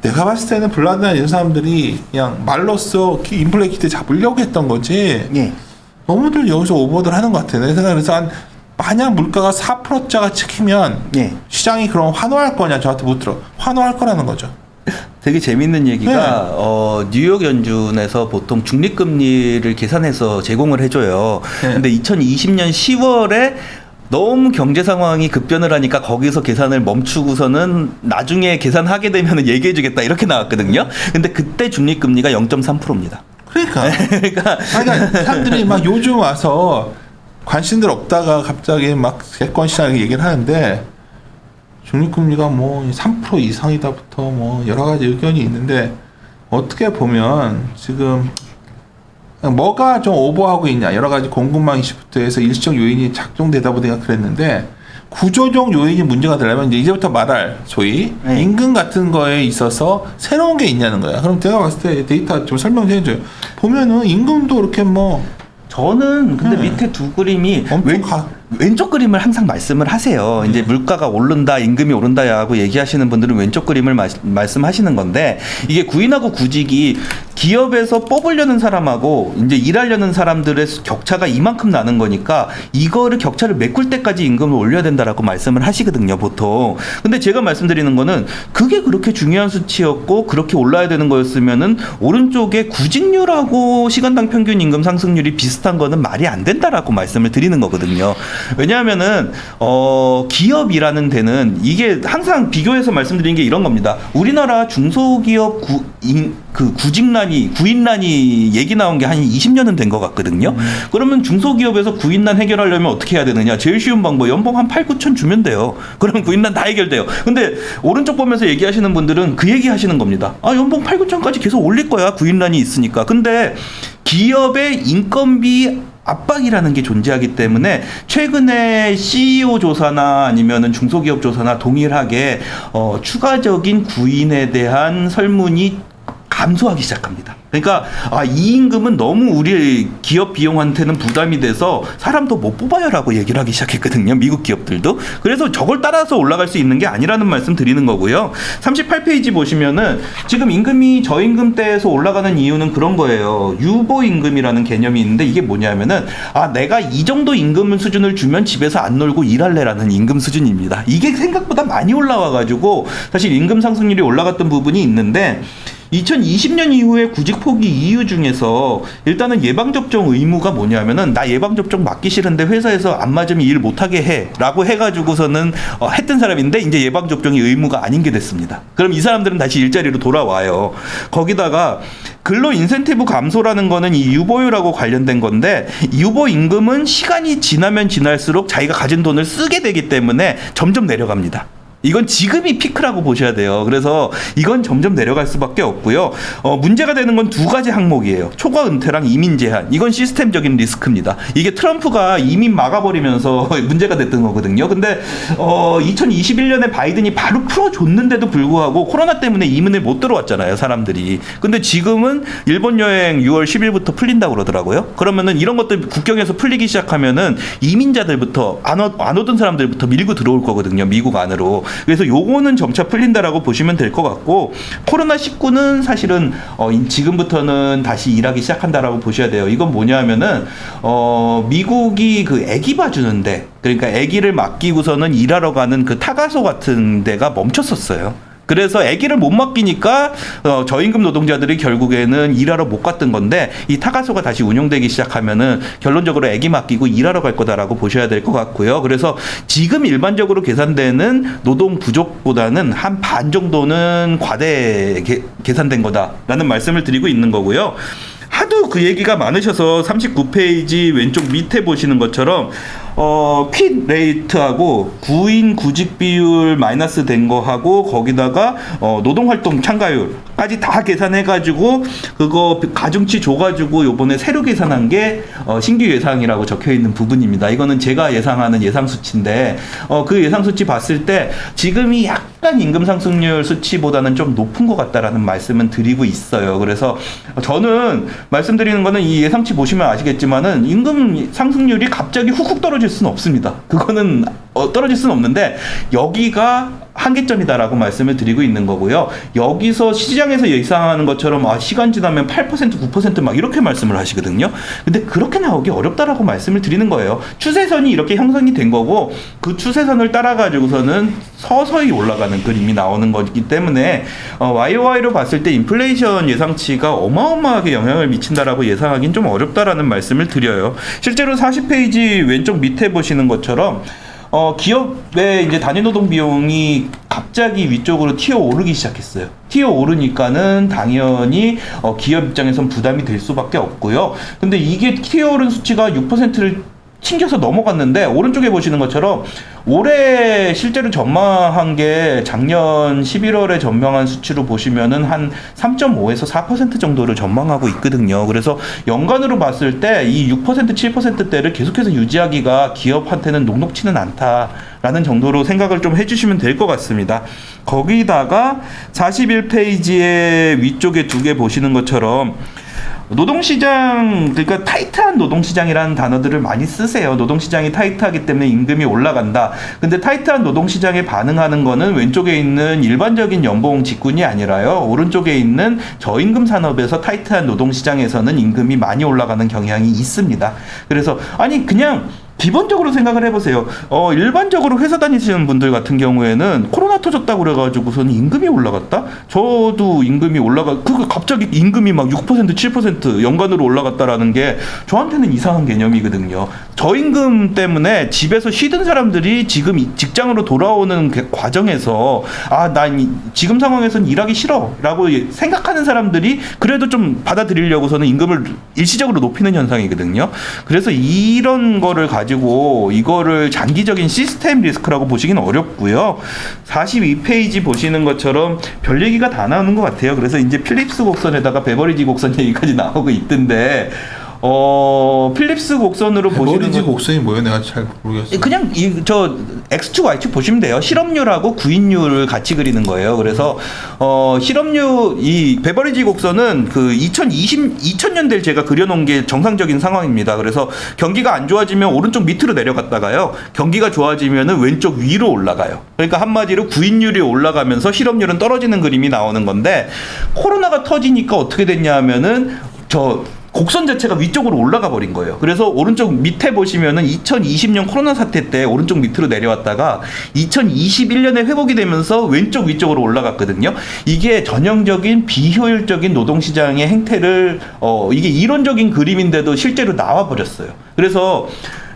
[SPEAKER 4] 내가 봤을 때는 블라드나 이런 사람들이 그냥 말로써 인플레 기대 잡으려고 했던 거지.
[SPEAKER 5] 예.
[SPEAKER 4] 너무들 여기서 오버들 하는 것 같아요. 내 생각에 그래서 만약 물가가 4%짜가 찍히면
[SPEAKER 5] 예.
[SPEAKER 4] 시장이 그럼 환호할 거냐 저한테 묻더라. 환호할 거라는 거죠.
[SPEAKER 5] 되게 재밌는 얘기가
[SPEAKER 4] 네.
[SPEAKER 5] 뉴욕 연준에서 보통 중립금리를 계산해서 제공을 해줘요.
[SPEAKER 4] 네.
[SPEAKER 5] 근데 2020년 10월에 너무 경제 상황이 급변을 하니까 거기서 계산을 멈추고서는 나중에 계산하게 되면 얘기해주겠다 이렇게 나왔거든요. 근데 그때 중립금리가 0.3%입니다.
[SPEAKER 4] 그러니까 사람들이 막 요즘 와서 관심들 없다가 갑자기 막 채권 시장 얘기를 하는데 중립금리가 뭐 3% 이상이다부터 뭐 여러 가지 의견이 있는데 어떻게 보면 지금 뭐가 좀 오버하고 있냐 여러 가지 공급망 이슈부터 해서 일시적 요인이 작동되다 보니까 그랬는데 구조적 요인이 문제가 되려면 이제부터 말할 소위
[SPEAKER 5] 네.
[SPEAKER 4] 임금 같은 거에 있어서 새로운 게 있냐는 거야. 그럼 제가 봤을 때 데이터 좀 설명해줘요. 보면은 임금도 이렇게 뭐
[SPEAKER 5] 저는 근데 밑에 두 그림이 왼쪽 그림을 항상 말씀을 하세요. 이제 물가가 오른다, 임금이 오른다 하고 얘기하시는 분들은 왼쪽 그림을 말씀하시는 건데 이게 구인하고 구직이 기업에서 뽑으려는 사람하고 이제 일하려는 사람들의 격차가 이만큼 나는 거니까 이거를 격차를 메꿀 때까지 임금을 올려야 된다라고 말씀을 하시거든요, 보통. 근데 제가 말씀드리는 거는 그게 그렇게 중요한 수치였고 그렇게 올라야 되는 거였으면은 오른쪽에 구직률하고 시간당 평균 임금 상승률이 비슷한 거는 말이 안 된다라고 말씀을 드리는 거거든요. 왜냐하면은 기업이라는 데는 이게 항상 비교해서 말씀드리는 게 이런 겁니다. 우리나라 중소기업 구인난이 얘기 나온 게 한 20년은 된 것 같거든요. 그러면 중소기업에서 구인난 해결하려면 어떻게 해야 되느냐? 제일 쉬운 방법 연봉 한 8-9천 주면 돼요. 그러면 구인난 다 해결돼요. 근데 오른쪽 보면서 얘기하시는 분들은 그 얘기 하시는 겁니다. 아, 연봉 8-9천까지 계속 올릴 거야. 구인난이 있으니까. 근데 기업의 인건비 압박이라는 게 존재하기 때문에 최근에 CEO 조사나 아니면은 중소기업 조사나 동일하게 추가적인 구인에 대한 설문이 감소하기 시작합니다. 그러니까 이 임금은 너무 우리 기업 비용한테는 부담이 돼서 사람도 못 뽑아요라고 얘기를 하기 시작했거든요. 미국 기업들도. 그래서 저걸 따라서 올라갈 수 있는 게 아니라는 말씀 드리는 거고요. 38페이지 보시면은 지금 임금이 저임금대에서 올라가는 이유는 그런 거예요. 유보임금이라는 개념이 있는데 이게 뭐냐면은 내가 이 정도 임금 수준을 주면 집에서 안 놀고 일할래라는 임금 수준입니다. 이게 생각보다 많이 올라와가지고 사실 임금 상승률이 올라갔던 부분이 있는데 2020년 이후에 구직 포기 이유 중에서 일단은 예방접종 의무가 뭐냐면은 나 예방접종 맞기 싫은데 회사에서 안 맞으면 일 못하게 해 라고 해가지고서는 했던 사람인데 이제 예방접종이 의무가 아닌 게 됐습니다. 그럼 이 사람들은 다시 일자리로 돌아와요. 거기다가 근로 인센티브 감소라는 거는 이 유보율하고 관련된 건데 유보 임금은 시간이 지나면 지날수록 자기가 가진 돈을 쓰게 되기 때문에 점점 내려갑니다. 이건 지금이 피크라고 보셔야 돼요. 그래서 이건 점점 내려갈 수밖에 없고요. 문제가 되는 건 두 가지 항목이에요. 초과 은퇴랑 이민 제한. 이건 시스템적인 리스크입니다. 이게 트럼프가 이민 막아버리면서 문제가 됐던 거거든요. 근데 2021년에 바이든이 바로 풀어줬는데도 불구하고 코로나 때문에 이민을 못 들어왔잖아요, 사람들이. 근데 지금은 일본 여행 6월 10일부터 풀린다고 그러더라고요. 그러면은 이런 것들 국경에서 풀리기 시작하면은 이민자들부터 안 오던 사람들부터 밀고 들어올 거거든요, 미국 안으로. 그래서 요거는 점차 풀린다라고 보시면 될 것 같고, 코로나19는 사실은 지금부터는 다시 일하기 시작한다라고 보셔야 돼요. 이건 뭐냐면은 미국이 그 애기 봐주는데, 그러니까 애기를 맡기고서는 일하러 가는 그 타가소 같은 데가 멈췄었어요. 그래서 아기를 못 맡기니까 저임금 노동자들이 결국에는 일하러 못 갔던 건데, 이 타가소가 다시 운영되기 시작하면은 결론적으로 아기 맡기고 일하러 갈 거다라고 보셔야 될 것 같고요. 그래서 지금 일반적으로 계산되는 노동 부족보다는 한 반 정도는 과대 계산된 거다라는 말씀을 드리고 있는 거고요. 하도 그 얘기가 많으셔서 39페이지 왼쪽 밑에 보시는 것처럼 퀵 레이트하고 구인 구직 비율 마이너스 된 거하고 거기다가 노동활동 참가율까지 다 계산해가지고 그거 가중치 줘가지고 요번에 새로 계산한 게 신규 예상이라고 적혀 있는 부분입니다. 이거는 제가 예상하는 예상 수치인데 그 예상 수치 봤을 때 지금이 약간 임금 상승률 수치보다는 좀 높은 것 같다라는 말씀은 드리고 있어요. 그래서 저는 말씀드리는 거는 이 예상치 보시면 아시겠지만은 임금 상승률이 갑자기 훅훅 떨어질 수는 없습니다. 그거는 떨어질 수는 없는데 여기가 한계점이다라고 말씀을 드리고 있는 거고요. 여기서 시장에서 예상하는 것처럼 시간 지나면 8%, 9% 막 이렇게 말씀을 하시거든요. 근데 그렇게 나오기 어렵다라고 말씀을 드리는 거예요. 추세선이 이렇게 형성이 된 거고 그 추세선을 따라가지고서는 서서히 올라가는 그림이 나오는 거기 때문에 YOY로 봤을 때 인플레이션 예상치가 어마어마하게 영향을 미친다라고 예상하기는 좀 어렵다라는 말씀을 드려요. 실제로 40페이지 왼쪽 밑에 보시는 것처럼 기업의 이제 단위 노동 비용이 갑자기 위쪽으로 튀어 오르기 시작했어요. 튀어 오르니까는 당연히 기업 입장에선 부담이 될 수밖에 없고요. 근데 이게 튀어 오른 수치가 6%를 튕겨서 넘어갔는데 오른쪽에 보시는 것처럼 올해 실제로 전망한 게 작년 11월에 전망한 수치로 보시면은 한 3.5에서 4% 정도를 전망하고 있거든요. 그래서 연간으로 봤을 때 이 6%, 7%대를 계속해서 유지하기가 기업한테는 녹록치는 않다라는 정도로 생각을 좀 해주시면 될 것 같습니다. 거기다가 41페이지의 위쪽에 두 개 보시는 것처럼 노동시장, 그러니까 타이트한 노동시장이라는 단어들을 많이 쓰세요. 노동시장이 타이트하기 때문에 임금이 올라간다. 근데 타이트한 노동시장에 반응하는 거는 왼쪽에 있는 일반적인 연봉 직군이 아니라요. 오른쪽에 있는 저임금 산업에서 타이트한 노동시장에서는 임금이 많이 올라가는 경향이 있습니다. 그래서 그냥 기본적으로 생각을 해보세요. 일반적으로 회사 다니시는 분들 같은 경우에는 코로나 터졌다고 그래가지고서는 임금이 올라갔다? 저도 임금이 갑자기 임금이 막 6%, 7% 연간으로 올라갔다라는 게 저한테는 이상한 개념이거든요. 저임금 때문에 집에서 쉬던 사람들이 지금 직장으로 돌아오는 그 과정에서 난 지금 상황에서는 일하기 싫어 라고 생각하는 사람들이 그래도 좀 받아들이려고서는 임금을 일시적으로 높이는 현상이거든요. 그래서 이런 거를 가지고 이거를 장기적인 시스템 리스크라고 보시기는 어렵고요. 42페이지 보시는 것처럼 별 얘기가 다 나오는 것 같아요. 그래서 이제 필립스 곡선에다가 베버리지 곡선 얘기까지 나오고 있던데 필립스 곡선으로 보시는
[SPEAKER 4] 베버리지 곡선이 뭐예요? 내가 잘 모르겠어요.
[SPEAKER 5] 그냥 저 X축, Y축 보시면 돼요. 실업률하고 구인율을 같이 그리는 거예요. 그래서 실업률 이 베버리지 곡선은 그 2000년대를 제가 그려놓은 게 정상적인 상황입니다. 그래서 경기가 안 좋아지면 오른쪽 밑으로 내려갔다가요. 경기가 좋아지면은 왼쪽 위로 올라가요. 그러니까 한마디로 구인율이 올라가면서 실업률은 떨어지는 그림이 나오는 건데 코로나가 터지니까 어떻게 됐냐면은 곡선 자체가 위쪽으로 올라가 버린 거예요. 그래서 오른쪽 밑에 보시면은 2020년 코로나 사태 때 오른쪽 밑으로 내려왔다가 2021년에 회복이 되면서 왼쪽 위쪽으로 올라갔거든요. 이게 전형적인 비효율적인 노동시장의 행태를 이게 이론적인 그림인데도 실제로 나와 버렸어요. 그래서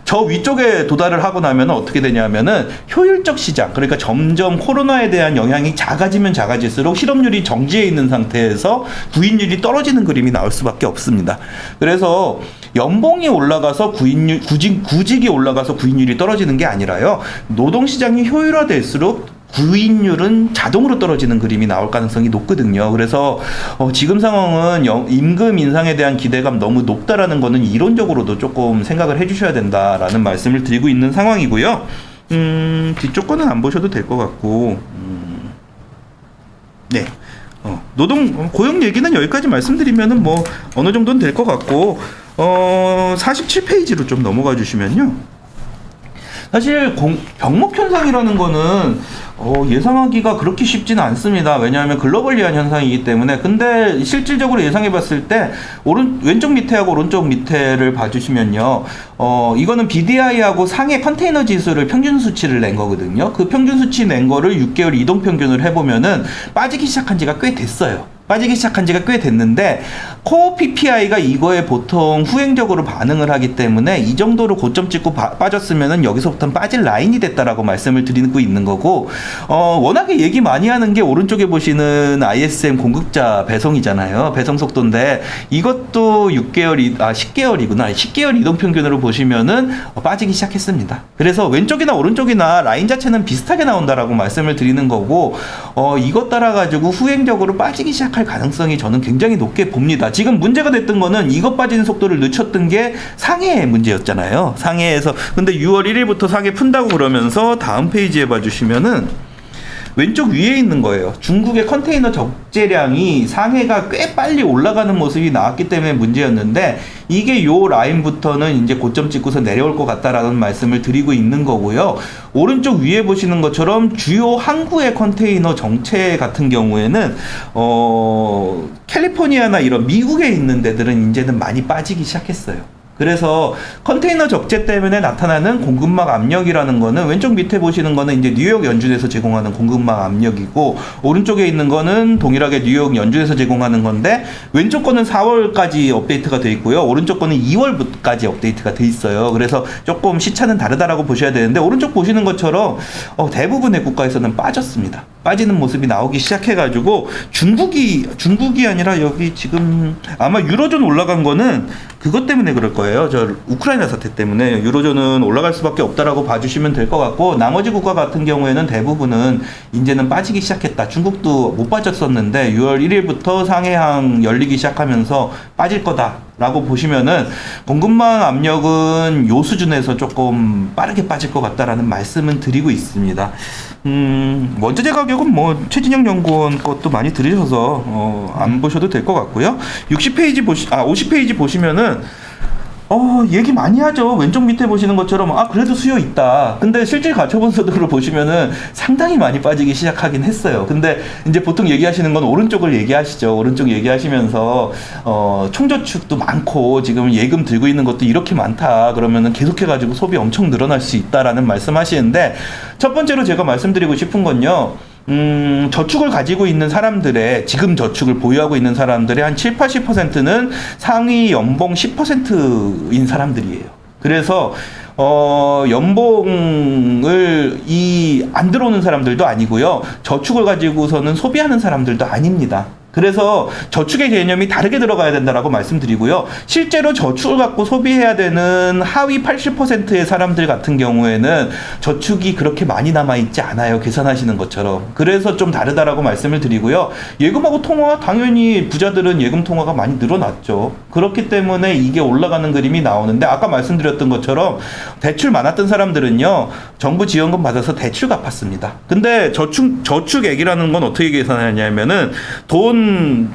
[SPEAKER 5] 저 위쪽에 도달을 하고 나면 어떻게 되냐면은 효율적 시장, 그러니까 점점 코로나에 대한 영향이 작아지면 작아질수록 실업률이 정지해 있는 상태에서 구인율이 떨어지는 그림이 나올 수밖에 없습니다. 그래서 연봉이 올라가서 구직이 올라가서 구인율이 떨어지는 게 아니라요. 노동시장이 효율화될수록 구인율은 자동으로 떨어지는 그림이 나올 가능성이 높거든요. 그래서 지금 상황은 임금 인상에 대한 기대감 너무 높다라는 거는 이론적으로도 조금 생각을 해주셔야 된다라는 말씀을 드리고 있는 상황이고요. 뒤쪽 거는 안 보셔도 될 것 같고, 네. 고용 얘기는 여기까지 말씀드리면은 뭐 어느 정도는 될 것 같고, 47페이지로 좀 넘어가 주시면요. 사실 병목 현상이라는 거는 예상하기가 그렇게 쉽지는 않습니다. 왜냐하면 글로벌리한 현상이기 때문에. 근데 실질적으로 예상해 봤을 때 왼쪽 밑에하고 오른쪽 밑에를 봐주시면요, 이거는 BDI하고 상해 컨테이너 지수를 평균 수치를 낸 거거든요. 그 평균 수치 낸 거를 6개월 이동 평균을 해보면은 빠지기 시작한 지가 꽤 됐어요. 빠지기 시작한 지가 꽤 됐는데, 코어 PPI가 이거에 보통 후행적으로 반응을 하기 때문에 이 정도로 고점 찍고 빠졌으면은 여기서부터는 빠질 라인이 됐다라고 말씀을 드리고 있는 거고, 워낙에 얘기 많이 하는 게 오른쪽에 보시는 ISM 공급자 배송이잖아요. 배송 속도인데 이것도 10개월이구나. 10개월 이동 평균으로 보시면은 빠지기 시작했습니다. 그래서 왼쪽이나 오른쪽이나 라인 자체는 비슷하게 나온다라고 말씀을 드리는 거고, 이것 따라 가지고 후행적으로 빠지기 시작할 가능성이 저는 굉장히 높게 봅니다. 지금 문제가 됐던 거는 이것 빠지는 속도를 늦췄던 게 상해 문제였잖아요. 상해에서. 근데 6월 1일부터 상해 푼다고 그러면서 다음 페이지에 봐주시면은 왼쪽 위에 있는 거예요. 중국의 컨테이너 적재량이 상해가 꽤 빨리 올라가는 모습이 나왔기 때문에 문제였는데, 이게 요 라인부터는 이제 고점 찍고서 내려올 것 같다라는 말씀을 드리고 있는 거고요. 오른쪽 위에 보시는 것처럼 주요 항구의 컨테이너 정체 같은 경우에는 캘리포니아나 이런 미국에 있는 데들은 이제는 많이 빠지기 시작했어요. 그래서 컨테이너 적재 때문에 나타나는 공급망 압력이라는 거는 왼쪽 밑에 보시는 거는 이제 뉴욕 연준에서 제공하는 공급망 압력이고, 오른쪽에 있는 거는 동일하게 뉴욕 연준에서 제공하는 건데, 왼쪽 거는 4월까지 업데이트가 돼 있고요. 오른쪽 거는 2월까지 업데이트가 돼 있어요. 그래서 조금 시차는 다르다라고 보셔야 되는데, 오른쪽 보시는 것처럼 대부분의 국가에서는 빠졌습니다. 빠지는 모습이 나오기 시작해가지고 중국이 아니라 여기 지금 아마 유로존 올라간 거는 그것 때문에 그럴 거예요. 저 우크라이나 사태 때문에 유로존은 올라갈 수밖에 없다라고 봐주시면 될 것 같고, 나머지 국가 같은 경우에는 대부분은 이제는 빠지기 시작했다. 중국도 못 빠졌었는데 6월 1일부터 상해항 열리기 시작하면서 빠질 거다라고 보시면은 공급망 압력은 요 수준에서 조금 빠르게 빠질 것 같다라는 말씀은 드리고 있습니다. 원자재 가격은 뭐 최진영 연구원 것도 많이 들으셔서 안 보셔도 될 것 같고요. 50페이지 보시면은 얘기 많이 하죠. 왼쪽 밑에 보시는 것처럼 그래도 수요 있다. 근데 실질 가처분서들을 보시면은 상당히 많이 빠지기 시작하긴 했어요. 근데 이제 보통 얘기하시는 건 오른쪽을 얘기하시죠. 오른쪽 얘기하시면서 총저축도 많고 지금 예금 들고 있는 것도 이렇게 많다. 그러면은 계속해가지고 소비 엄청 늘어날 수 있다라는 말씀하시는데, 첫 번째로 제가 말씀드리고 싶은 건요. 저축을 가지고 있는 사람들의, 지금 저축을 보유하고 있는 사람들의 한 70-80%는 상위 연봉 10%인 사람들이에요. 그래서 연봉을 안 들어오는 사람들도 아니고요. 저축을 가지고서는 소비하는 사람들도 아닙니다. 그래서 저축의 개념이 다르게 들어가야 된다라고 말씀드리고요. 실제로 저축을 갖고 소비해야 되는 하위 80%의 사람들 같은 경우에는 저축이 그렇게 많이 남아있지 않아요. 계산하시는 것처럼. 그래서 좀 다르다라고 말씀을 드리고요. 예금하고 통화, 당연히 부자들은 예금 통화가 많이 늘어났죠. 그렇기 때문에 이게 올라가는 그림이 나오는데, 아까 말씀드렸던 것처럼 대출 많았던 사람들은요, 정부 지원금 받아서 대출 갚았습니다. 근데 저축액이라는 건 어떻게 계산하냐면은 돈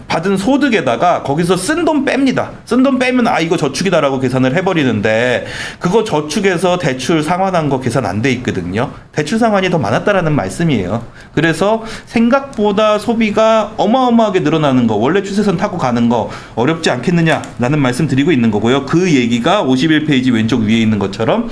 [SPEAKER 5] 받은 소득에다가 거기서 쓴 돈 뺍니다. 쓴 돈 빼면 이거 저축이다라고 계산을 해버리는데, 그거 저축에서 대출 상환한 거 계산 안 돼 있거든요. 대출 상환이 더 많았다라는 말씀이에요. 그래서 생각보다 소비가 어마어마하게 늘어나는 거, 원래 추세선 타고 가는 거 어렵지 않겠느냐라는 말씀 드리고 있는 거고요. 그 얘기가 51페이지 왼쪽 위에 있는 것처럼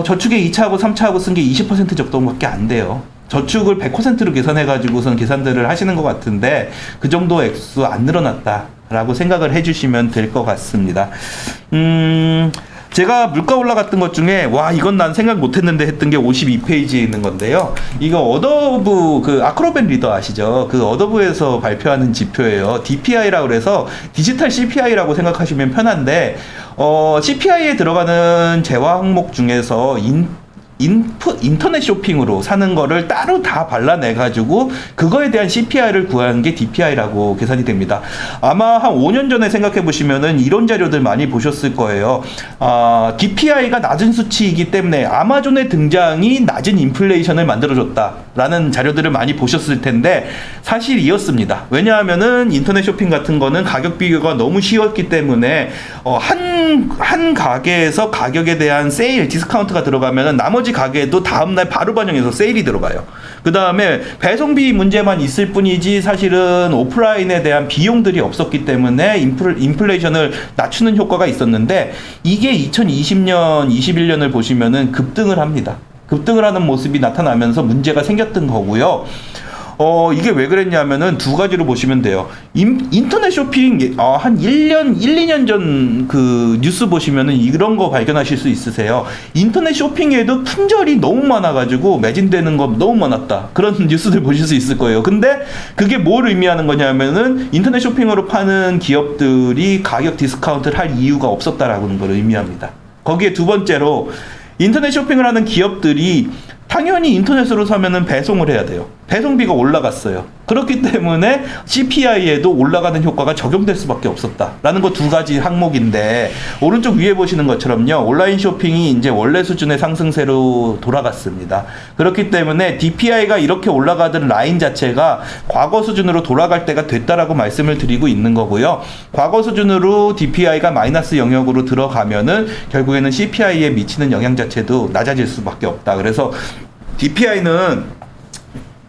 [SPEAKER 5] 저축에 2차하고 3차하고 쓴 게 20% 정도밖에 안 돼요. 저축을 100%로 계산해가지고선 계산들을 하시는 것 같은데, 그 정도 액수 안 늘어났다라고 생각을 해주시면 될 것 같습니다. 제가 물가 올라갔던 것 중에 이건 난 생각 못했는데 했던 게 52페이지에 있는 건데요. 이거 어도브 아크로벤 리더 아시죠? 그 어도브에서 발표하는 지표예요. DPI라고 그래서 디지털 CPI라고 생각하시면 편한데, CPI에 들어가는 재화 항목 중에서 인터넷 쇼핑으로 사는 거를 따로 다 발라내가지고 그거에 대한 CPI를 구한 게 DPI라고 계산이 됩니다. 아마 한 5년 전에 생각해 보시면은 이런 자료들 많이 보셨을 거예요. DPI가 낮은 수치이기 때문에 아마존의 등장이 낮은 인플레이션을 만들어줬다라는 자료들을 많이 보셨을 텐데 사실이었습니다. 왜냐하면은 인터넷 쇼핑 같은 거는 가격 비교가 너무 쉬웠기 때문에 한 가게에서 가격에 대한 세일, 디스카운트가 들어가면은 나머지 가게에도 다음날 바로 반영해서 세일이 들어가요. 그 다음에 배송비 문제만 있을 뿐이지 사실은 오프라인에 대한 비용들이 없었기 때문에 인플레이션을 낮추는 효과가 있었는데 이게 2020년, 21년을 보시면은 급등을 합니다. 급등을 하는 모습이 나타나면서 문제가 생겼던 거고요. 이게 왜 그랬냐면은 두 가지로 보시면 돼요. 인터넷 쇼핑, 한 1년, 1, 2년 전 그 뉴스 보시면은 이런 거 발견하실 수 있으세요. 인터넷 쇼핑에도 품절이 너무 많아가지고 매진되는 거 너무 많았다. 그런 뉴스들 보실 수 있을 거예요. 근데 그게 뭘 의미하는 거냐면은 인터넷 쇼핑으로 파는 기업들이 가격 디스카운트를 할 이유가 없었다라는 걸 의미합니다. 거기에 두 번째로 인터넷 쇼핑을 하는 기업들이 당연히 인터넷으로 사면은 배송을 해야 돼요. 배송비가 올라갔어요. 그렇기 때문에 CPI에도 올라가는 효과가 적용될 수밖에 없었다라는 거 두 가지 항목인데 오른쪽 위에 보시는 것처럼요. 온라인 쇼핑이 이제 원래 수준의 상승세로 돌아갔습니다. 그렇기 때문에 DPI가 이렇게 올라가던 라인 자체가 과거 수준으로 돌아갈 때가 됐다라고 말씀을 드리고 있는 거고요. 과거 수준으로 DPI가 마이너스 영역으로 들어가면은 결국에는 CPI에 미치는 영향 자체도 낮아질 수밖에 없다. 그래서 DPI는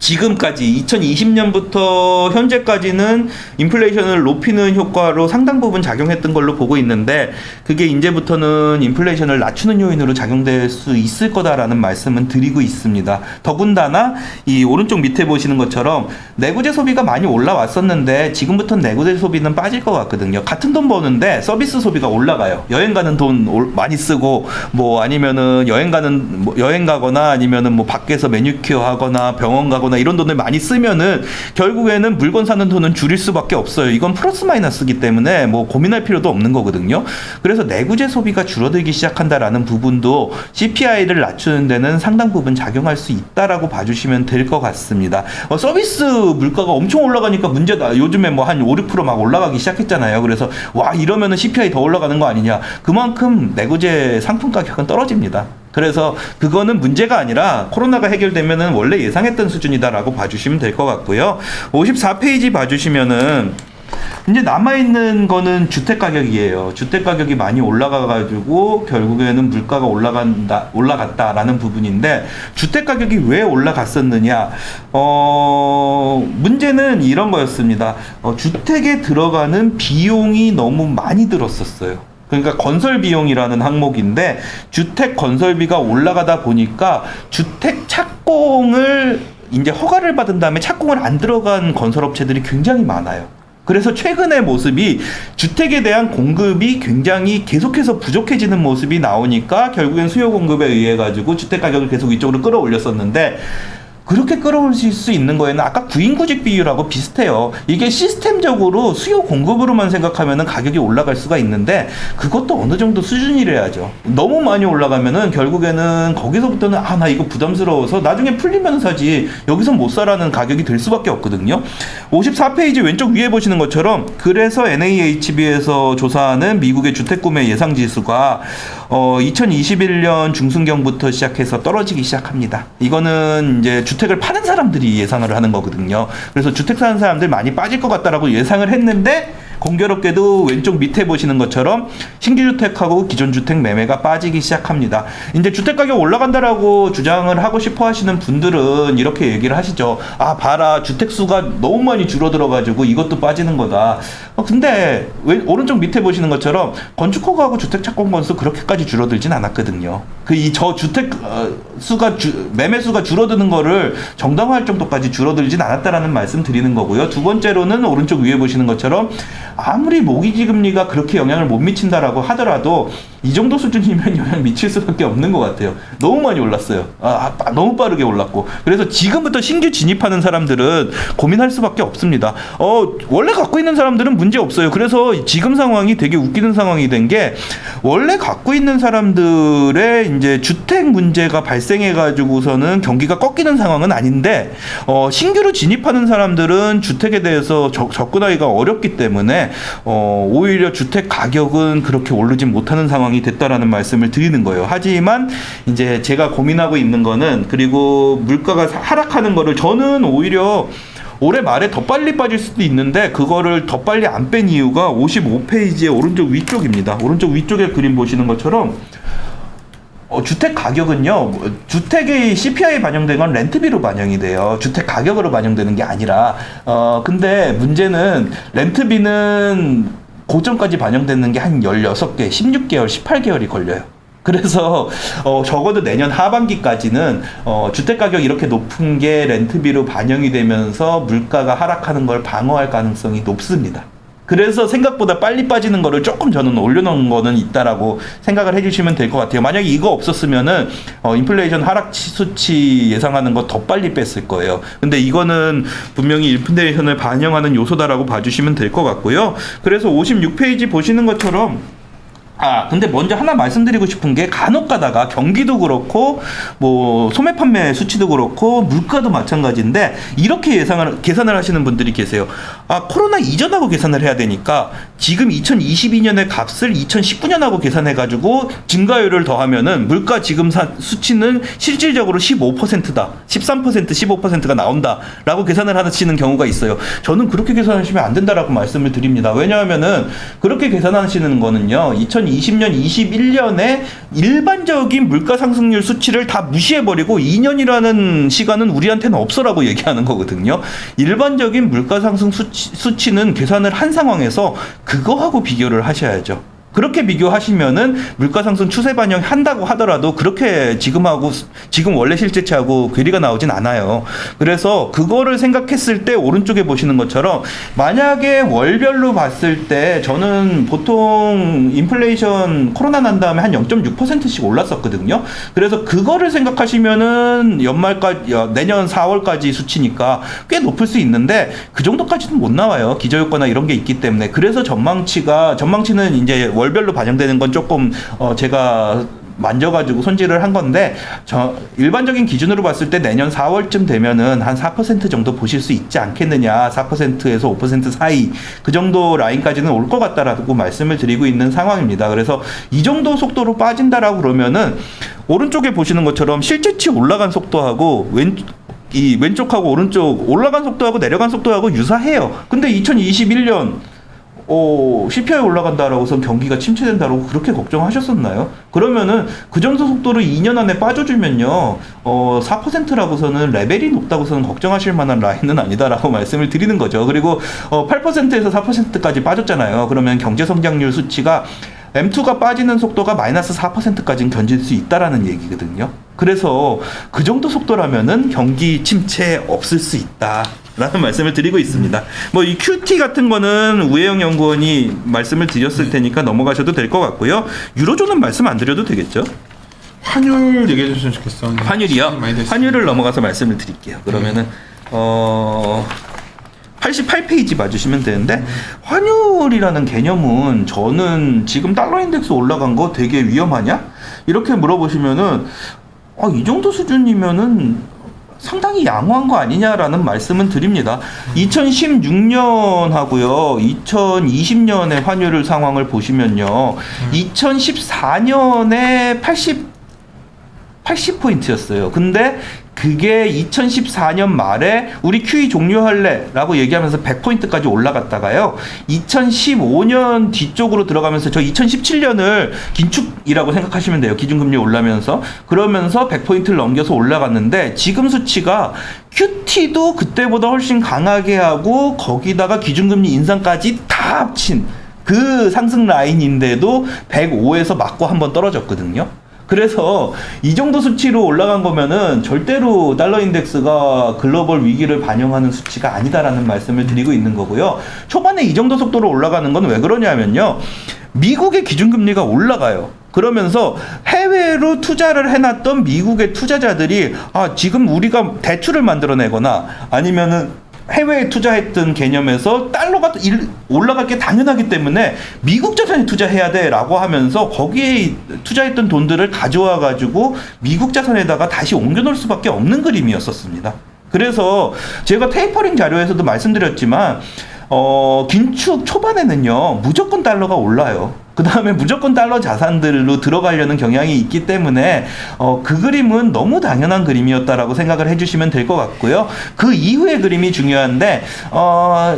[SPEAKER 5] 지금까지 2020년부터 현재까지는 인플레이션을 높이는 효과로 상당 부분 작용했던 걸로 보고 있는데 그게 이제부터는 인플레이션을 낮추는 요인으로 작용될 수 있을 거다라는 말씀은 드리고 있습니다. 더군다나 이 오른쪽 밑에 보시는 것처럼 내구재 소비가 많이 올라왔었는데 지금부터는 내구재 소비는 빠질 것 같거든요. 같은 돈 버는데 서비스 소비가 올라가요. 여행 가는 돈 많이 쓰고 뭐 아니면은 여행 가거나 아니면은 뭐 밖에서 매니큐어 하거나 병원 가거나 이런 돈을 많이 쓰면은 결국에는 물건 사는 돈은 줄일 수밖에 없어요. 이건 플러스 마이너스기 때문에 뭐 고민할 필요도 없는 거거든요. 그래서 내구재 소비가 줄어들기 시작한다라는 부분도 CPI를 낮추는 데는 상당 부분 작용할 수 있다라고 봐주시면 될 것 같습니다. 서비스 물가가 엄청 올라가니까 문제다. 요즘에 뭐 한 5, 6% 막 올라가기 시작했잖아요. 그래서 와 이러면은 CPI 더 올라가는 거 아니냐. 그만큼 내구재 상품 가격은 떨어집니다. 그래서 그거는 문제가 아니라 코로나가 해결되면은 원래 예상했던 수준이다라고 봐주시면 될 것 같고요. 54페이지 봐주시면은 이제 남아있는 거는 주택 가격이에요. 주택 가격이 많이 올라가가지고 결국에는 물가가 올라갔다라는 부분인데 주택 가격이 왜 올라갔었느냐? 문제는 이런 거였습니다. 주택에 들어가는 비용이 너무 많이 들었었어요. 그러니까 건설 비용이라는 항목인데 주택 건설비가 올라가다 보니까 주택 착공을 이제 허가를 받은 다음에 착공을 안 들어간 건설업체들이 굉장히 많아요. 그래서 최근의 모습이 주택에 대한 공급이 굉장히 계속해서 부족해지는 모습이 나오니까 결국엔 수요 공급에 의해 가지고 주택 가격을 계속 이쪽으로 끌어올렸었는데 그렇게 끌어올릴 수 있는 거에는 아까 구인구직 비율하고 비슷해요. 이게 시스템적으로 수요 공급으로만 생각하면은 가격이 올라갈 수가 있는데 그것도 어느 정도 수준이래야죠. 너무 많이 올라가면은 결국에는 거기서부터는 나 이거 부담스러워서 나중에 풀리면 사지 여기서 못 사라는 가격이 될 수밖에 없거든요. 54페이지 왼쪽 위에 보시는 것처럼 그래서 NAHB에서 조사하는 미국의 주택 구매 예상 지수가 2021년 중순경부터 시작해서 떨어지기 시작합니다. 이거는 이제 주택을 파는 사람들이 예상을 하는 거거든요. 그래서 주택 사는 사람들 많이 빠질 것 같다라고 예상을 했는데 공교롭게도 왼쪽 밑에 보시는 것처럼 신규 주택하고 기존 주택 매매가 빠지기 시작합니다. 이제 주택 가격 올라간다라고 주장을 하고 싶어 하시는 분들은 이렇게 얘기를 하시죠. 봐라 주택 수가 너무 많이 줄어들어가지고 이것도 빠지는 거다. 근데 오른쪽 밑에 보시는 것처럼 건축 허가하고 주택 착공 건수 그렇게까지 줄어들진 않았거든요. 저 주택 수가 매매 수가 줄어드는 거를 정당화할 정도까지 줄어들진 않았다라는 말씀 드리는 거고요. 두 번째로는 오른쪽 위에 보시는 것처럼 아무리 모기지 금리가 그렇게 영향을 못 미친다라고 하더라도 이 정도 수준이면 영향 미칠 수밖에 없는 것 같아요. 너무 많이 올랐어요. 너무 빠르게 올랐고. 그래서 지금부터 신규 진입하는 사람들은 고민할 수밖에 없습니다. 원래 갖고 있는 사람들은 문제 없어요. 그래서 지금 상황이 되게 웃기는 상황이 된 게 원래 갖고 있는 사람들의 이제 주택 문제가 발생해가지고서는 경기가 꺾이는 상황은 아닌데 신규로 진입하는 사람들은 주택에 대해서 접근하기가 어렵기 때문에 오히려 주택 가격은 그렇게 오르진 못하는 상황이 됐다라는 말씀을 드리는 거예요. 하지만 이제 제가 고민하고 있는 거는 그리고 물가가 하락하는 거를 저는 오히려 올해 말에 더 빨리 빠질 수도 있는데 그거를 더 빨리 안 뺀 이유가 55페이지의 오른쪽 위쪽입니다. 오른쪽 위쪽에 그림 보시는 것처럼 주택 가격은요, 주택의 CPI에 반영된 건 렌트비로 반영이 돼요. 주택 가격으로 반영되는 게 아니라, 근데 문제는 렌트비는 고점까지 반영되는 게 한 16개, 16개월, 18개월이 걸려요. 그래서 적어도 내년 하반기까지는 주택 가격 이렇게 높은 게 렌트비로 반영이 되면서 물가가 하락하는 걸 방어할 가능성이 높습니다. 그래서 생각보다 빨리 빠지는 거를 조금 저는 올려놓은 거는 있다라고 생각을 해주시면 될 것 같아요. 만약에 이거 없었으면은 인플레이션 하락 수치 예상하는 거 더 빨리 뺐을 거예요. 근데 이거는 분명히 인플레이션을 반영하는 요소다라고 봐주시면 될 것 같고요. 그래서 56페이지 보시는 것처럼 근데 먼저 하나 말씀드리고 싶은 게 간혹 가다가 경기도 그렇고 뭐 소매 판매 수치도 그렇고 물가도 마찬가지인데 이렇게 계산을 하시는 분들이 계세요. 코로나 이전하고 계산을 해야 되니까 지금 2022년의 값을 2019년하고 계산해가지고 증가율을 더하면은 물가 지금 수치는 실질적으로 15%다. 13%, 15%가 나온다라고 계산을 하시는 경우가 있어요. 저는 그렇게 계산하시면 안 된다라고 말씀을 드립니다. 왜냐하면은 그렇게 계산하시는 거는요. 2020년, 21년에 일반적인 물가 상승률 수치를 다 무시해버리고 2년이라는 시간은 우리한테는 없어라고 얘기하는 거거든요. 일반적인 물가 상승 수치는 계산을 한 상황에서 그거하고 비교를 하셔야죠. 그렇게 비교하시면은 물가 상승 추세 반영한다고 하더라도 그렇게 지금 원래 실제치하고 괴리가 나오진 않아요. 그래서 그거를 생각했을 때 오른쪽에 보시는 것처럼 만약에 월별로 봤을 때 저는 보통 인플레이션 코로나 난 다음에 한 0.6%씩 올랐었거든요. 그래서 그거를 생각하시면은 내년 4월까지 수치니까 꽤 높을 수 있는데 그 정도까지는 못 나와요. 기저효과나 이런 게 있기 때문에. 그래서 전망치는 이제 월별로 반영되는 건 조금 제가 만져가지고 손질을 한 건데 일반적인 기준으로 봤을 때 내년 4월쯤 되면은 한 4% 정도 보실 수 있지 않겠느냐. 4%에서 5% 사이 그 정도 라인까지는 올 것 같다라고 말씀을 드리고 있는 상황입니다. 그래서 이 정도 속도로 빠진다라고 그러면은 오른쪽에 보시는 것처럼 실제치 올라간 속도하고 왼쪽하고 오른쪽 올라간 속도하고 내려간 속도하고 유사해요. 근데 2021년 CPI 올라간다라고 해서 경기가 침체된다라고 그렇게 걱정하셨었나요? 그러면은 그 정도 속도로 2년 안에 빠져주면요 4%라고서는 레벨이 높다고서는 걱정하실 만한 라인은 아니다라고 말씀을 드리는 거죠. 그리고 8%에서 4%까지 빠졌잖아요. 그러면 경제 성장률 수치가 M2가 빠지는 속도가 마이너스 4%까지는 견딜 수 있다라는 얘기거든요. 그래서 그 정도 속도라면은 경기 침체 없을 수 있다라는 말씀을 드리고 있습니다. 뭐 이 QT 같은 거는 우혜영 연구원이 말씀을 드렸을 테니까 넘어가셔도 될 것 같고요. 유로존은 말씀 안 드려도 되겠죠?
[SPEAKER 4] 환율 얘기해 주셨으면 좋겠어.
[SPEAKER 5] 환율이요? 환율을 넘어가서 말씀을 드릴게요. 그러면은 88페이지 봐주시면 되는데 환율이라는 개념은 저는 지금 달러 인덱스 올라간 거 되게 위험하냐? 이렇게 물어보시면은 이 정도 수준이면은 상당히 양호한 거 아니냐라는 말씀은 드립니다. 2016년하고요, 2020년의 환율 상황을 보시면요, 2014년에 80포인트였어요. 근데 그게 2014년 말에 우리 QE 종료할래 라고 얘기하면서 100포인트까지 올라갔다가요 2015년 뒤쪽으로 들어가면서 저 2017년을 긴축이라고 생각하시면 돼요. 기준금리 올라면서 그러면서 100포인트를 넘겨서 올라갔는데 지금 수치가 QT도 그때보다 훨씬 강하게 하고 거기다가 기준금리 인상까지 다 합친 그 상승 라인인데도 105에서 맞고 한번 떨어졌거든요. 그래서 이 정도 수치로 올라간 거면은 절대로 달러 인덱스가 글로벌 위기를 반영하는 수치가 아니다라는 말씀을 드리고 있는 거고요. 초반에 이 정도 속도로 올라가는 건 왜 그러냐면요. 미국의 기준금리가 올라가요. 그러면서 해외로 투자를 해놨던 미국의 투자자들이 지금 우리가 대출을 만들어내거나 아니면은 해외에 투자했던 개념에서 달러가 올라갈 게 당연하기 때문에 미국 자산에 투자해야 돼라고 하면서 거기에 투자했던 돈들을 가져와 가지고 미국 자산에다가 다시 옮겨놓을 수밖에 없는 그림이었었습니다. 그래서 제가 테이퍼링 자료에서도 말씀드렸지만 긴축 초반에는요 무조건 달러가 올라요. 그 다음에 무조건 달러 자산들로 들어가려는 경향이 있기 때문에 그 그림은 너무 당연한 그림이었다라고 생각을 해주시면 될 것 같고요. 그 이후의 그림이 중요한데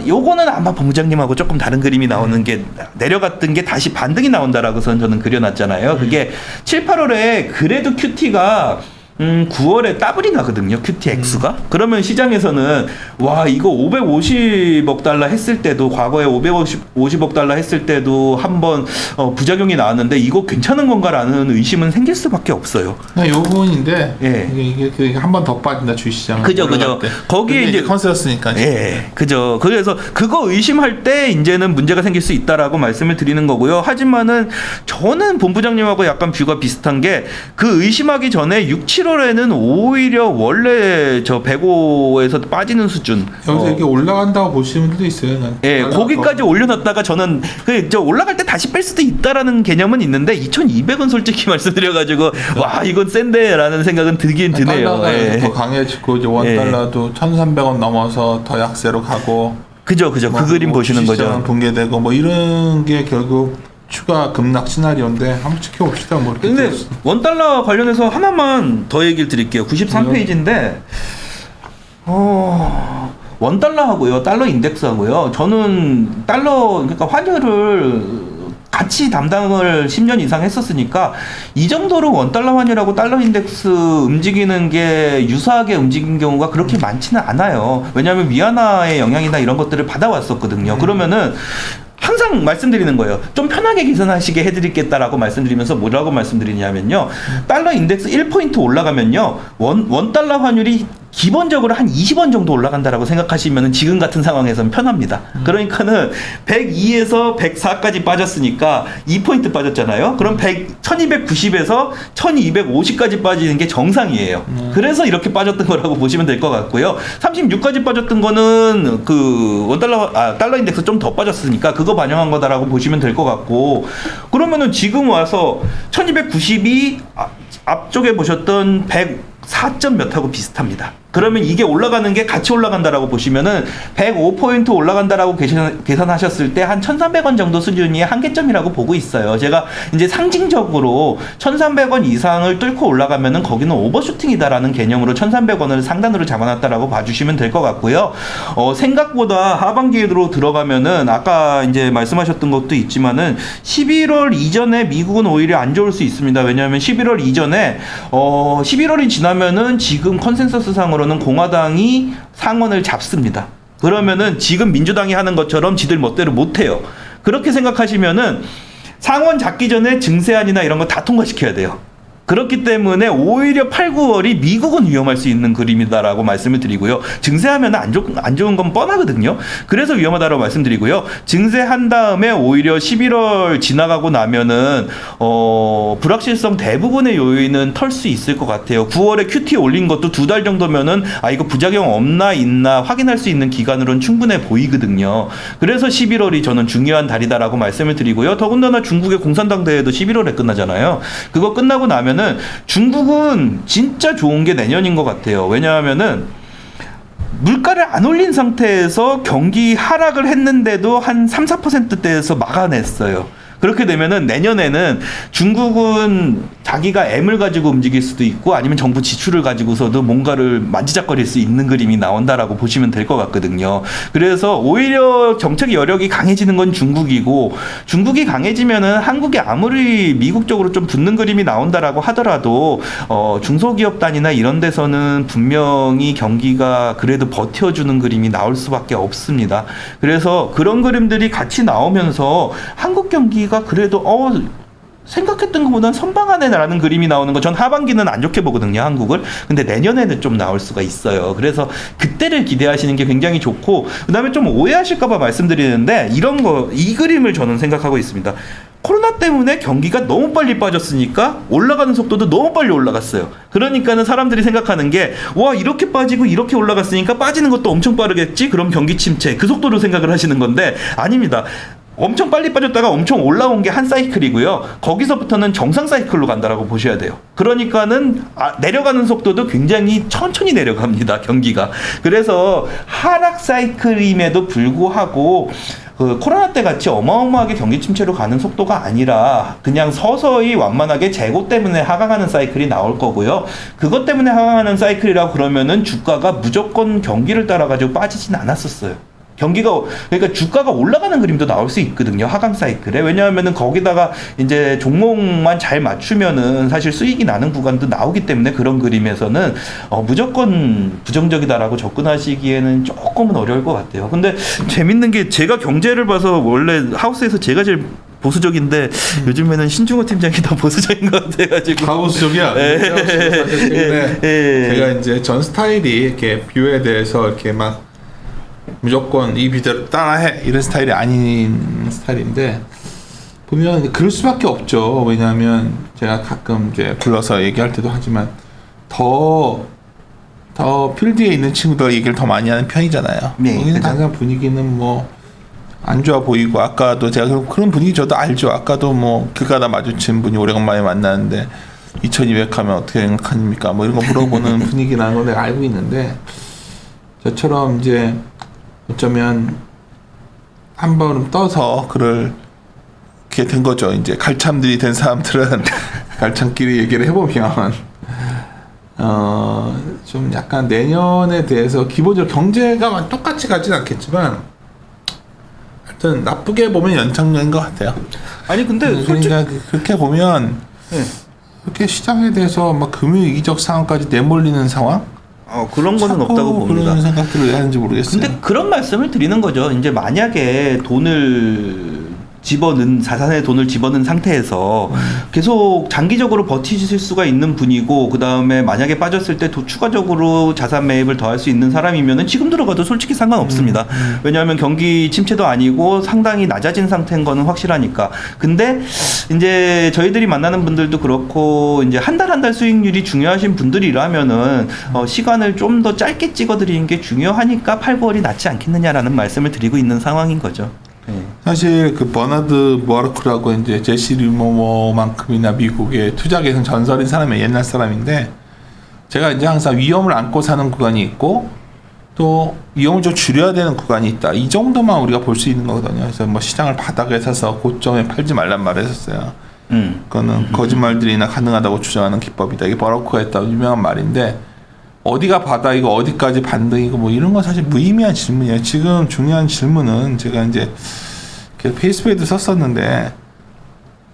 [SPEAKER 5] 요거는 아마 본부장님하고 조금 다른 그림이 나오는 게 내려갔던 게 다시 반등이 나온다라고 저는 그려놨잖아요. 그게 7, 8월에 그래도 QT가 9월에 더블이 나거든요. QTX가. 그러면 시장에서는 와 이거 550억 달러 했을 때도 과거에 550억 달러 했을 때도 한번 부작용이 나왔는데 이거 괜찮은 건가라는 의심은 생길 수밖에 없어요.
[SPEAKER 4] 요 부분인데
[SPEAKER 5] 예.
[SPEAKER 4] 이게 한 번 더 빠진다 주시장.
[SPEAKER 5] 그죠. 거기에 이제
[SPEAKER 4] 컨센서스니까.
[SPEAKER 5] 예, 그죠. 그래서 그거 의심할 때 이제는 문제가 생길 수 있다라고 말씀을 드리는 거고요. 하지만은 저는 본부장님하고 약간 뷰가 비슷한 게 그 의심하기 전에 6, 7월에는 오히려 원래 저 105에서 빠지는 수준.
[SPEAKER 4] 여기서 이렇게 올라간다고 보시는 분들도 있어요. 난.
[SPEAKER 5] 예, 거기까지 올려놨다가 저는 저 올라갈 때 다시 뺄 수도 있다라는 개념은 있는데 2,200원 솔직히 말씀드려가지고 와 이건 센데라는 생각은 들긴 드네요.
[SPEAKER 4] 달러가
[SPEAKER 5] 예.
[SPEAKER 4] 더 강해지고 이제 원 달러도 1,300원 넘어서 더 약세로 가고.
[SPEAKER 5] 그죠. 그 그림 보시는 거죠.
[SPEAKER 4] 붕괴되고 뭐 이런 게 결국 추가 급락 시나리오인데 한번 지켜봅시다. 뭐 이렇게.
[SPEAKER 5] 근데 원달러 관련해서 하나만 더 얘기를 드릴게요. 93페이지인데 원달러하고요. 달러 인덱스하고요. 저는 달러 그러니까 환율을 같이 담당을 10년 이상 했었으니까 이 정도로 원달러 환율하고 달러 인덱스 움직이는 게 유사하게 움직인 경우가 그렇게 많지는 않아요. 왜냐하면 위안화의 영향이나 이런 것들을 받아왔었거든요. 그러면은 항상 말씀드리는 거예요. 좀 편하게 계산하시게 해드리겠다라고 말씀드리면서 뭐라고 말씀드리냐면요. 달러 인덱스 1포인트 올라가면요. 원 달러 환율이 기본적으로 한 20원 정도 올라간다라고 생각하시면 지금 같은 상황에서는 편합니다. 그러니까는 102에서 104까지 빠졌으니까 2포인트 빠졌잖아요. 그럼 1290에서 1250까지 빠지는 게 정상이에요. 그래서 이렇게 빠졌던 거라고 보시면 될 것 같고요. 36까지 빠졌던 거는 그 달러 인덱스 좀 더 빠졌으니까 그거 반영한 거다라고 보시면 될 것 같고, 그러면은 지금 와서 1290이 앞쪽에 보셨던 104점 몇 하고 비슷합니다. 그러면 이게 올라가는 게 같이 올라간다라고 보시면은 105포인트 올라간다라고 계산하셨을 때 한 1,300원 정도 수준이 한계점이라고 보고 있어요. 제가 이제 상징적으로 1,300원 이상을 뚫고 올라가면은 거기는 오버슈팅이다라는 개념으로 1,300원을 상단으로 잡아놨다라고 봐주시면 될 것 같고요. 생각보다 하반기로 들어가면은 아까 이제 말씀하셨던 것도 있지만은 11월 이전에 미국은 오히려 안 좋을 수 있습니다. 왜냐하면 11월 이전에 11월이 지나면은 지금 컨센서스 상으로 는 공화당이 상원을 잡습니다. 그러면은 지금 민주당이 하는 것처럼 지들 멋대로 못해요. 그렇게 생각하시면은 상원 잡기 전에 증세안이나 이런 거 다 통과시켜야 돼요. 그렇기 때문에 오히려 8, 9월이 미국은 위험할 수 있는 그림이다라고 말씀을 드리고요. 증세하면 안 좋은 건 뻔하거든요. 그래서 위험하다라고 말씀드리고요. 증세한 다음에 오히려 11월 지나가고 나면은 불확실성 대부분의 요인은 털 수 있을 것 같아요. 9월에 QT 올린 것도 2달 정도면은 이거 부작용 없나 있나 확인할 수 있는 기간으로는 충분해 보이거든요. 그래서 11월이 저는 중요한 달이다라고 말씀을 드리고요. 더군다나 중국의 공산당 대회도 11월에 끝나잖아요. 그거 끝나고 나면 중국은 진짜 좋은 게 내년인 것 같아요. 왜냐하면은 물가를 안 올린 상태에서 경기 하락을 했는데도 한 3, 4%대에서 막아냈어요. 그렇게 되면은 내년에는 중국은 자기가 M을 가지고 움직일 수도 있고 아니면 정부 지출을 가지고서도 뭔가를 만지작거릴 수 있는 그림이 나온다라고 보시면 될 것 같거든요. 그래서 오히려 정책 여력이 강해지는 건 중국이고, 중국이 강해지면은 한국이 아무리 미국 쪽으로 좀 붙는 그림이 나온다라고 하더라도 중소기업 단위나 이런 데서는 분명히 경기가 그래도 버텨주는 그림이 나올 수밖에 없습니다. 그래서 그런 그림들이 같이 나오면서 한국 경기가 그래도 생각했던 것보다는 선방하네라는 그림이 나오는 거 전 하반기는 안 좋게 보거든요, 한국을. 근데 내년에는 좀 나올 수가 있어요. 그래서 그때를 기대하시는 게 굉장히 좋고, 그다음에 좀 오해하실까봐 말씀드리는데 이 그림을 저는 생각하고 있습니다. 코로나 때문에 경기가 너무 빨리 빠졌으니까 올라가는 속도도 너무 빨리 올라갔어요. 그러니까는 사람들이 생각하는 게, 와, 이렇게 빠지고 이렇게 올라갔으니까 빠지는 것도 엄청 빠르겠지? 그럼 경기 침체, 그 속도로 생각을 하시는 건데 아닙니다. 엄청 빨리 빠졌다가 엄청 올라온 게 한 사이클이고요. 거기서부터는 정상 사이클로 간다라고 보셔야 돼요. 그러니까는 내려가는 속도도 굉장히 천천히 내려갑니다, 경기가. 그래서 하락 사이클임에도 불구하고 그 코로나 때 같이 어마어마하게 경기 침체로 가는 속도가 아니라 그냥 서서히 완만하게 재고 때문에 하강하는 사이클이 나올 거고요. 그것 때문에 하강하는 사이클이라고 그러면은 주가가 무조건 경기를 따라가지고 빠지진 않았었어요. 그러니까 주가가 올라가는 그림도 나올 수 있거든요, 하강 사이클에. 왜냐하면은 거기다가 이제 종목만 잘 맞추면은 사실 수익이 나는 구간도 나오기 때문에 그런 그림에서는 무조건 부정적이다라고 접근하시기에는 조금은 어려울 것 같아요. 근데 재밌는 게, 제가 경제를 봐서 원래 하우스에서 제가 제일 보수적인데 요즘에는 신중호 팀장이 더 보수적인 것 같아가지고.
[SPEAKER 4] 가우스적이야. 제가 이제 전 스타일이 이렇게 뷰에 대해서 이렇게 막 무조건 이 비대로 따라해 이런 스타일이 아닌 스타일인데, 보면 그럴 수밖에 없죠. 왜냐하면 제가 가끔 이제 불러서 얘기할 때도 하지만 더 필드에 있는 친구들 얘기를 더 많이 하는 편이잖아요.
[SPEAKER 5] 네,
[SPEAKER 4] 여기는 당장 분위기는 뭐 안 좋아 보이고, 아까도 제가 그런 분위기 저도 알죠. 아까도 뭐 길 가다 마주친 분이 오래간만에 만나는데 2200 하면 어떻게 생각합니까? 뭐 이런 거 물어보는 분위기라는 걸 내가 알고 있는데, 저처럼 이제 어쩌면 한 번 떠서 그렇게 된 거죠. 이제 갈참들이 된 사람들은 갈참끼리 얘기를 해보면 좀 약간 내년에 대해서 기본적으로 경제가 똑같이 가진 않겠지만 하여튼 나쁘게 보면 연착륙인 것 같아요.
[SPEAKER 5] 아니 근데
[SPEAKER 4] 그러니까 그렇게 보면
[SPEAKER 5] 네.
[SPEAKER 4] 그렇게 시장에 대해서 막 금융위기적 상황까지 내몰리는 상황?
[SPEAKER 5] 그런 거는 없다고 봅니다.
[SPEAKER 4] 그런 생각들을 왜 하는지 모르겠어요.
[SPEAKER 5] 근데 그런 말씀을 드리는 거죠. 이제 만약에 자산에 돈을 집어넣은 상태에서 계속 장기적으로 버티실 수가 있는 분이고, 그 다음에 만약에 빠졌을 때 추가적으로 자산 매입을 더 할 수 있는 사람이면은 지금 들어가도 솔직히 상관없습니다. 왜냐하면 경기 침체도 아니고 상당히 낮아진 상태인 거는 확실하니까. 근데 이제 저희들이 만나는 분들도 그렇고, 이제 한 달 수익률이 중요하신 분들이라면은 시간을 좀 더 짧게 찍어드리는 게 중요하니까 8, 9월이 낫지 않겠느냐라는 말씀을 드리고 있는 상황인 거죠. 네.
[SPEAKER 4] 사실 그 버나드 머르크라고 이제 제시 리머만큼이나 미국의 투자 계승 전설인 사람이 옛날 사람인데, 제가 이제 항상 위험을 안고 사는 구간이 있고 또 위험을 좀 줄여야 되는 구간이 있다, 이 정도만 우리가 볼 수 있는 거거든요. 그래서 뭐 시장을 바닥에 사서 고점에 팔지 말란 말을 했었어요. 그거는 거짓말들이나 가능하다고 주장하는 기법이다. 이게 버러크가 했다고 유명한 말인데, 어디가 바닥이고 어디까지 반등이고 뭐 이런 건 사실 무의미한 질문이에요. 지금 중요한 질문은, 제가 이제 페이스북에도 썼었는데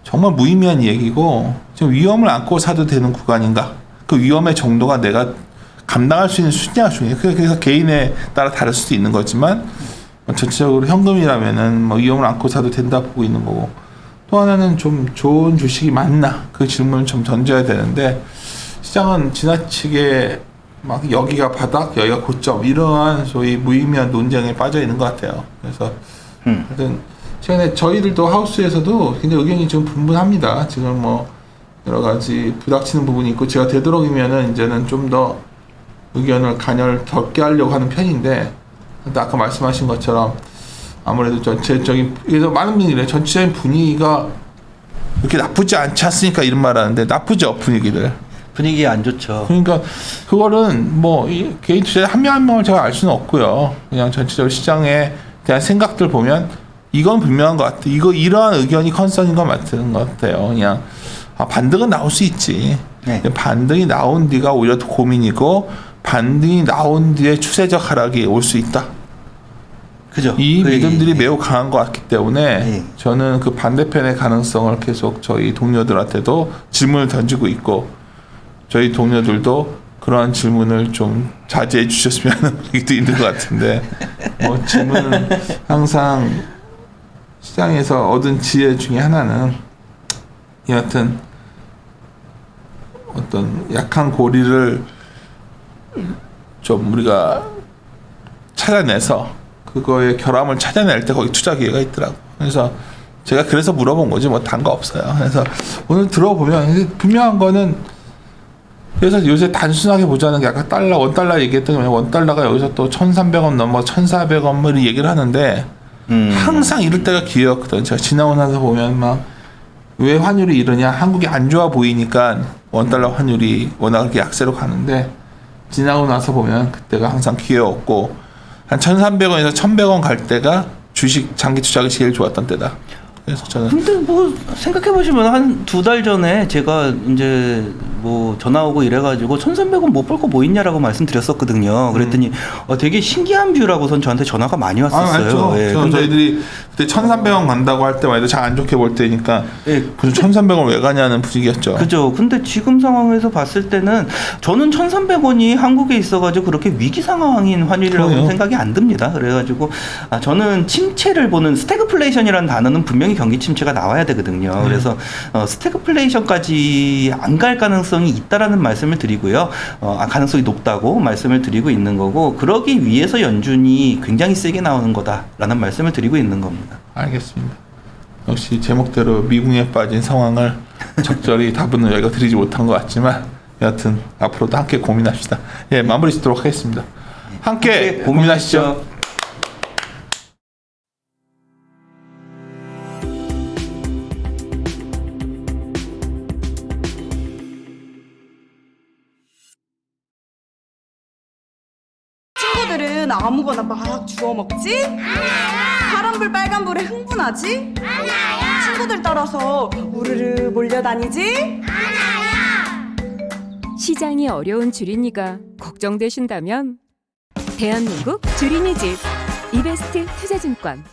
[SPEAKER 4] 정말 무의미한 얘기고, 지금 위험을 안고 사도 되는 구간인가? 그 위험의 정도가 내가 감당할 수 있는 수준이냐 중요해요. 그래서 개인에 따라 다를 수도 있는 거지만 전체적으로 현금이라면은 뭐 위험을 안고 사도 된다 보고 있는 거고, 또 하나는 좀 좋은 주식이 맞나? 그 질문을 좀 던져야 되는데, 시장은 지나치게 막 여기가 바닥, 여기가 고점, 이러한 소위 무의미한 논쟁에 빠져 있는 것 같아요. 그래서 하여튼 최근에 저희들도 하우스에서도 굉장히 의견이 좀 분분합니다. 지금 뭐 여러 가지 부닥치는 부분이 있고, 제가 되도록이면은 이제는 좀 더 의견을 간열 적게 하려고 하는 편인데, 근데 아까 말씀하신 것처럼 아무래도 전체적인, 그래서 많은 분들이 그래요. 전체적인 분위기가 그렇게 나쁘지 않지 않습니까? 이런 말 하는데 나쁘죠, 분위기들.
[SPEAKER 5] 분위기 안 좋죠.
[SPEAKER 4] 그러니까 그거는 뭐 개인 투자 한 명 한 명을 제가 알 수는 없고요. 그냥 전체적으로 시장에 대한 생각들 보면 이건 분명한 것 같아. 이러한 의견이 컨선인 것 같은 것 같아요. 그냥 반등은 나올 수 있지.
[SPEAKER 5] 네.
[SPEAKER 4] 반등이 나온 뒤가 오히려 더 고민이고, 반등이 나온 뒤에 추세적 하락이 올 수 있다.
[SPEAKER 5] 그죠.
[SPEAKER 4] 이 믿음들이 매우 강한 것 같기 때문에
[SPEAKER 5] 네.
[SPEAKER 4] 저는 그 반대편의 가능성을 계속 저희 동료들한테도 질문을 던지고 있고, 저희 동료들도 그러한 질문을 좀 자제해 주셨으면 하는 얘기도 있는 것 같은데, 뭐 질문은 항상 시장에서 얻은 지혜 중에 하나는 여하튼 어떤 약한 고리를 좀 우리가 찾아내서 그거의 결함을 찾아낼 때 거기 투자 기회가 있더라고. 그래서 제가 그래서 물어본 거지 뭐 단 거 없어요. 그래서 오늘 들어보면 분명한 거는, 그래서 요새 단순하게 보자는 게 아까 원달러 얘기했던 게 원달러가 여기서 또 1,300원 넘어 1,400원 뭐 이런 얘기를 하는데 항상 이럴 때가 기회였거든. 제가 지나고 나서 보면 막 왜 환율이 이러냐, 한국이 안 좋아 보이니까 원달러 환율이 워낙 그렇게 약세로 가는데, 지나고 나서 보면 그때가 항상 기회였고 한 1,300원에서 1,100원 갈 때가 주식 장기 투자가 제일 좋았던 때다. 그래서 저는
[SPEAKER 5] 근데 뭐 생각해 보시면 한 2달 전에 제가 이제 뭐 전화 오고 이래가지고 1,300원 못 벌 거 뭐 있냐라고 말씀드렸었거든요. 그랬더니 되게 신기한 뷰라고선 저한테 전화가 많이 왔었어요.
[SPEAKER 4] 맞죠.
[SPEAKER 5] 예,
[SPEAKER 4] 저희들이 그때 1,300원 간다고 할 때만 해도 잘 안 좋게 볼 때니까
[SPEAKER 5] 예,
[SPEAKER 4] 무슨 1,300원 왜 가냐는 분위기였죠.
[SPEAKER 5] 그죠. 근데 지금 상황에서 봤을 때는 저는 1,300원이 한국에 있어가지고 그렇게 위기 상황인 환율이라고
[SPEAKER 4] 그래요.
[SPEAKER 5] 생각이 안 듭니다. 그래가지고 저는 침체를 보는 스태그플레이션이라는 단어는 분명히 경기 침체가 나와야 되거든요. 그래서 스태그플레이션까지 안 갈 가능성이 있다라는 말씀을 드리고요. 가능성이 높다고 말씀을 드리고 있는 거고, 그러기 위해서 연준이 굉장히 세게 나오는 거다라는 말씀을 드리고 있는 겁니다.
[SPEAKER 4] 알겠습니다. 역시 제목대로 미궁에 빠진 상황을 적절히 답은 여기가 드리지 못한 것 같지만 여하튼 앞으로도 함께 고민합시다. 예, 마무리 짓도록 하겠습니다. 함께 고민하시죠.
[SPEAKER 6] 친구들은 아무거나 막 주워 먹지? 파란불 빨간불에 흥분하지? 친구들 따라서 우르르 몰려다니지?
[SPEAKER 3] 시장이 어려운 주린이가 걱정되신다면 대한민국 주린이 집 이베스트 투자증권.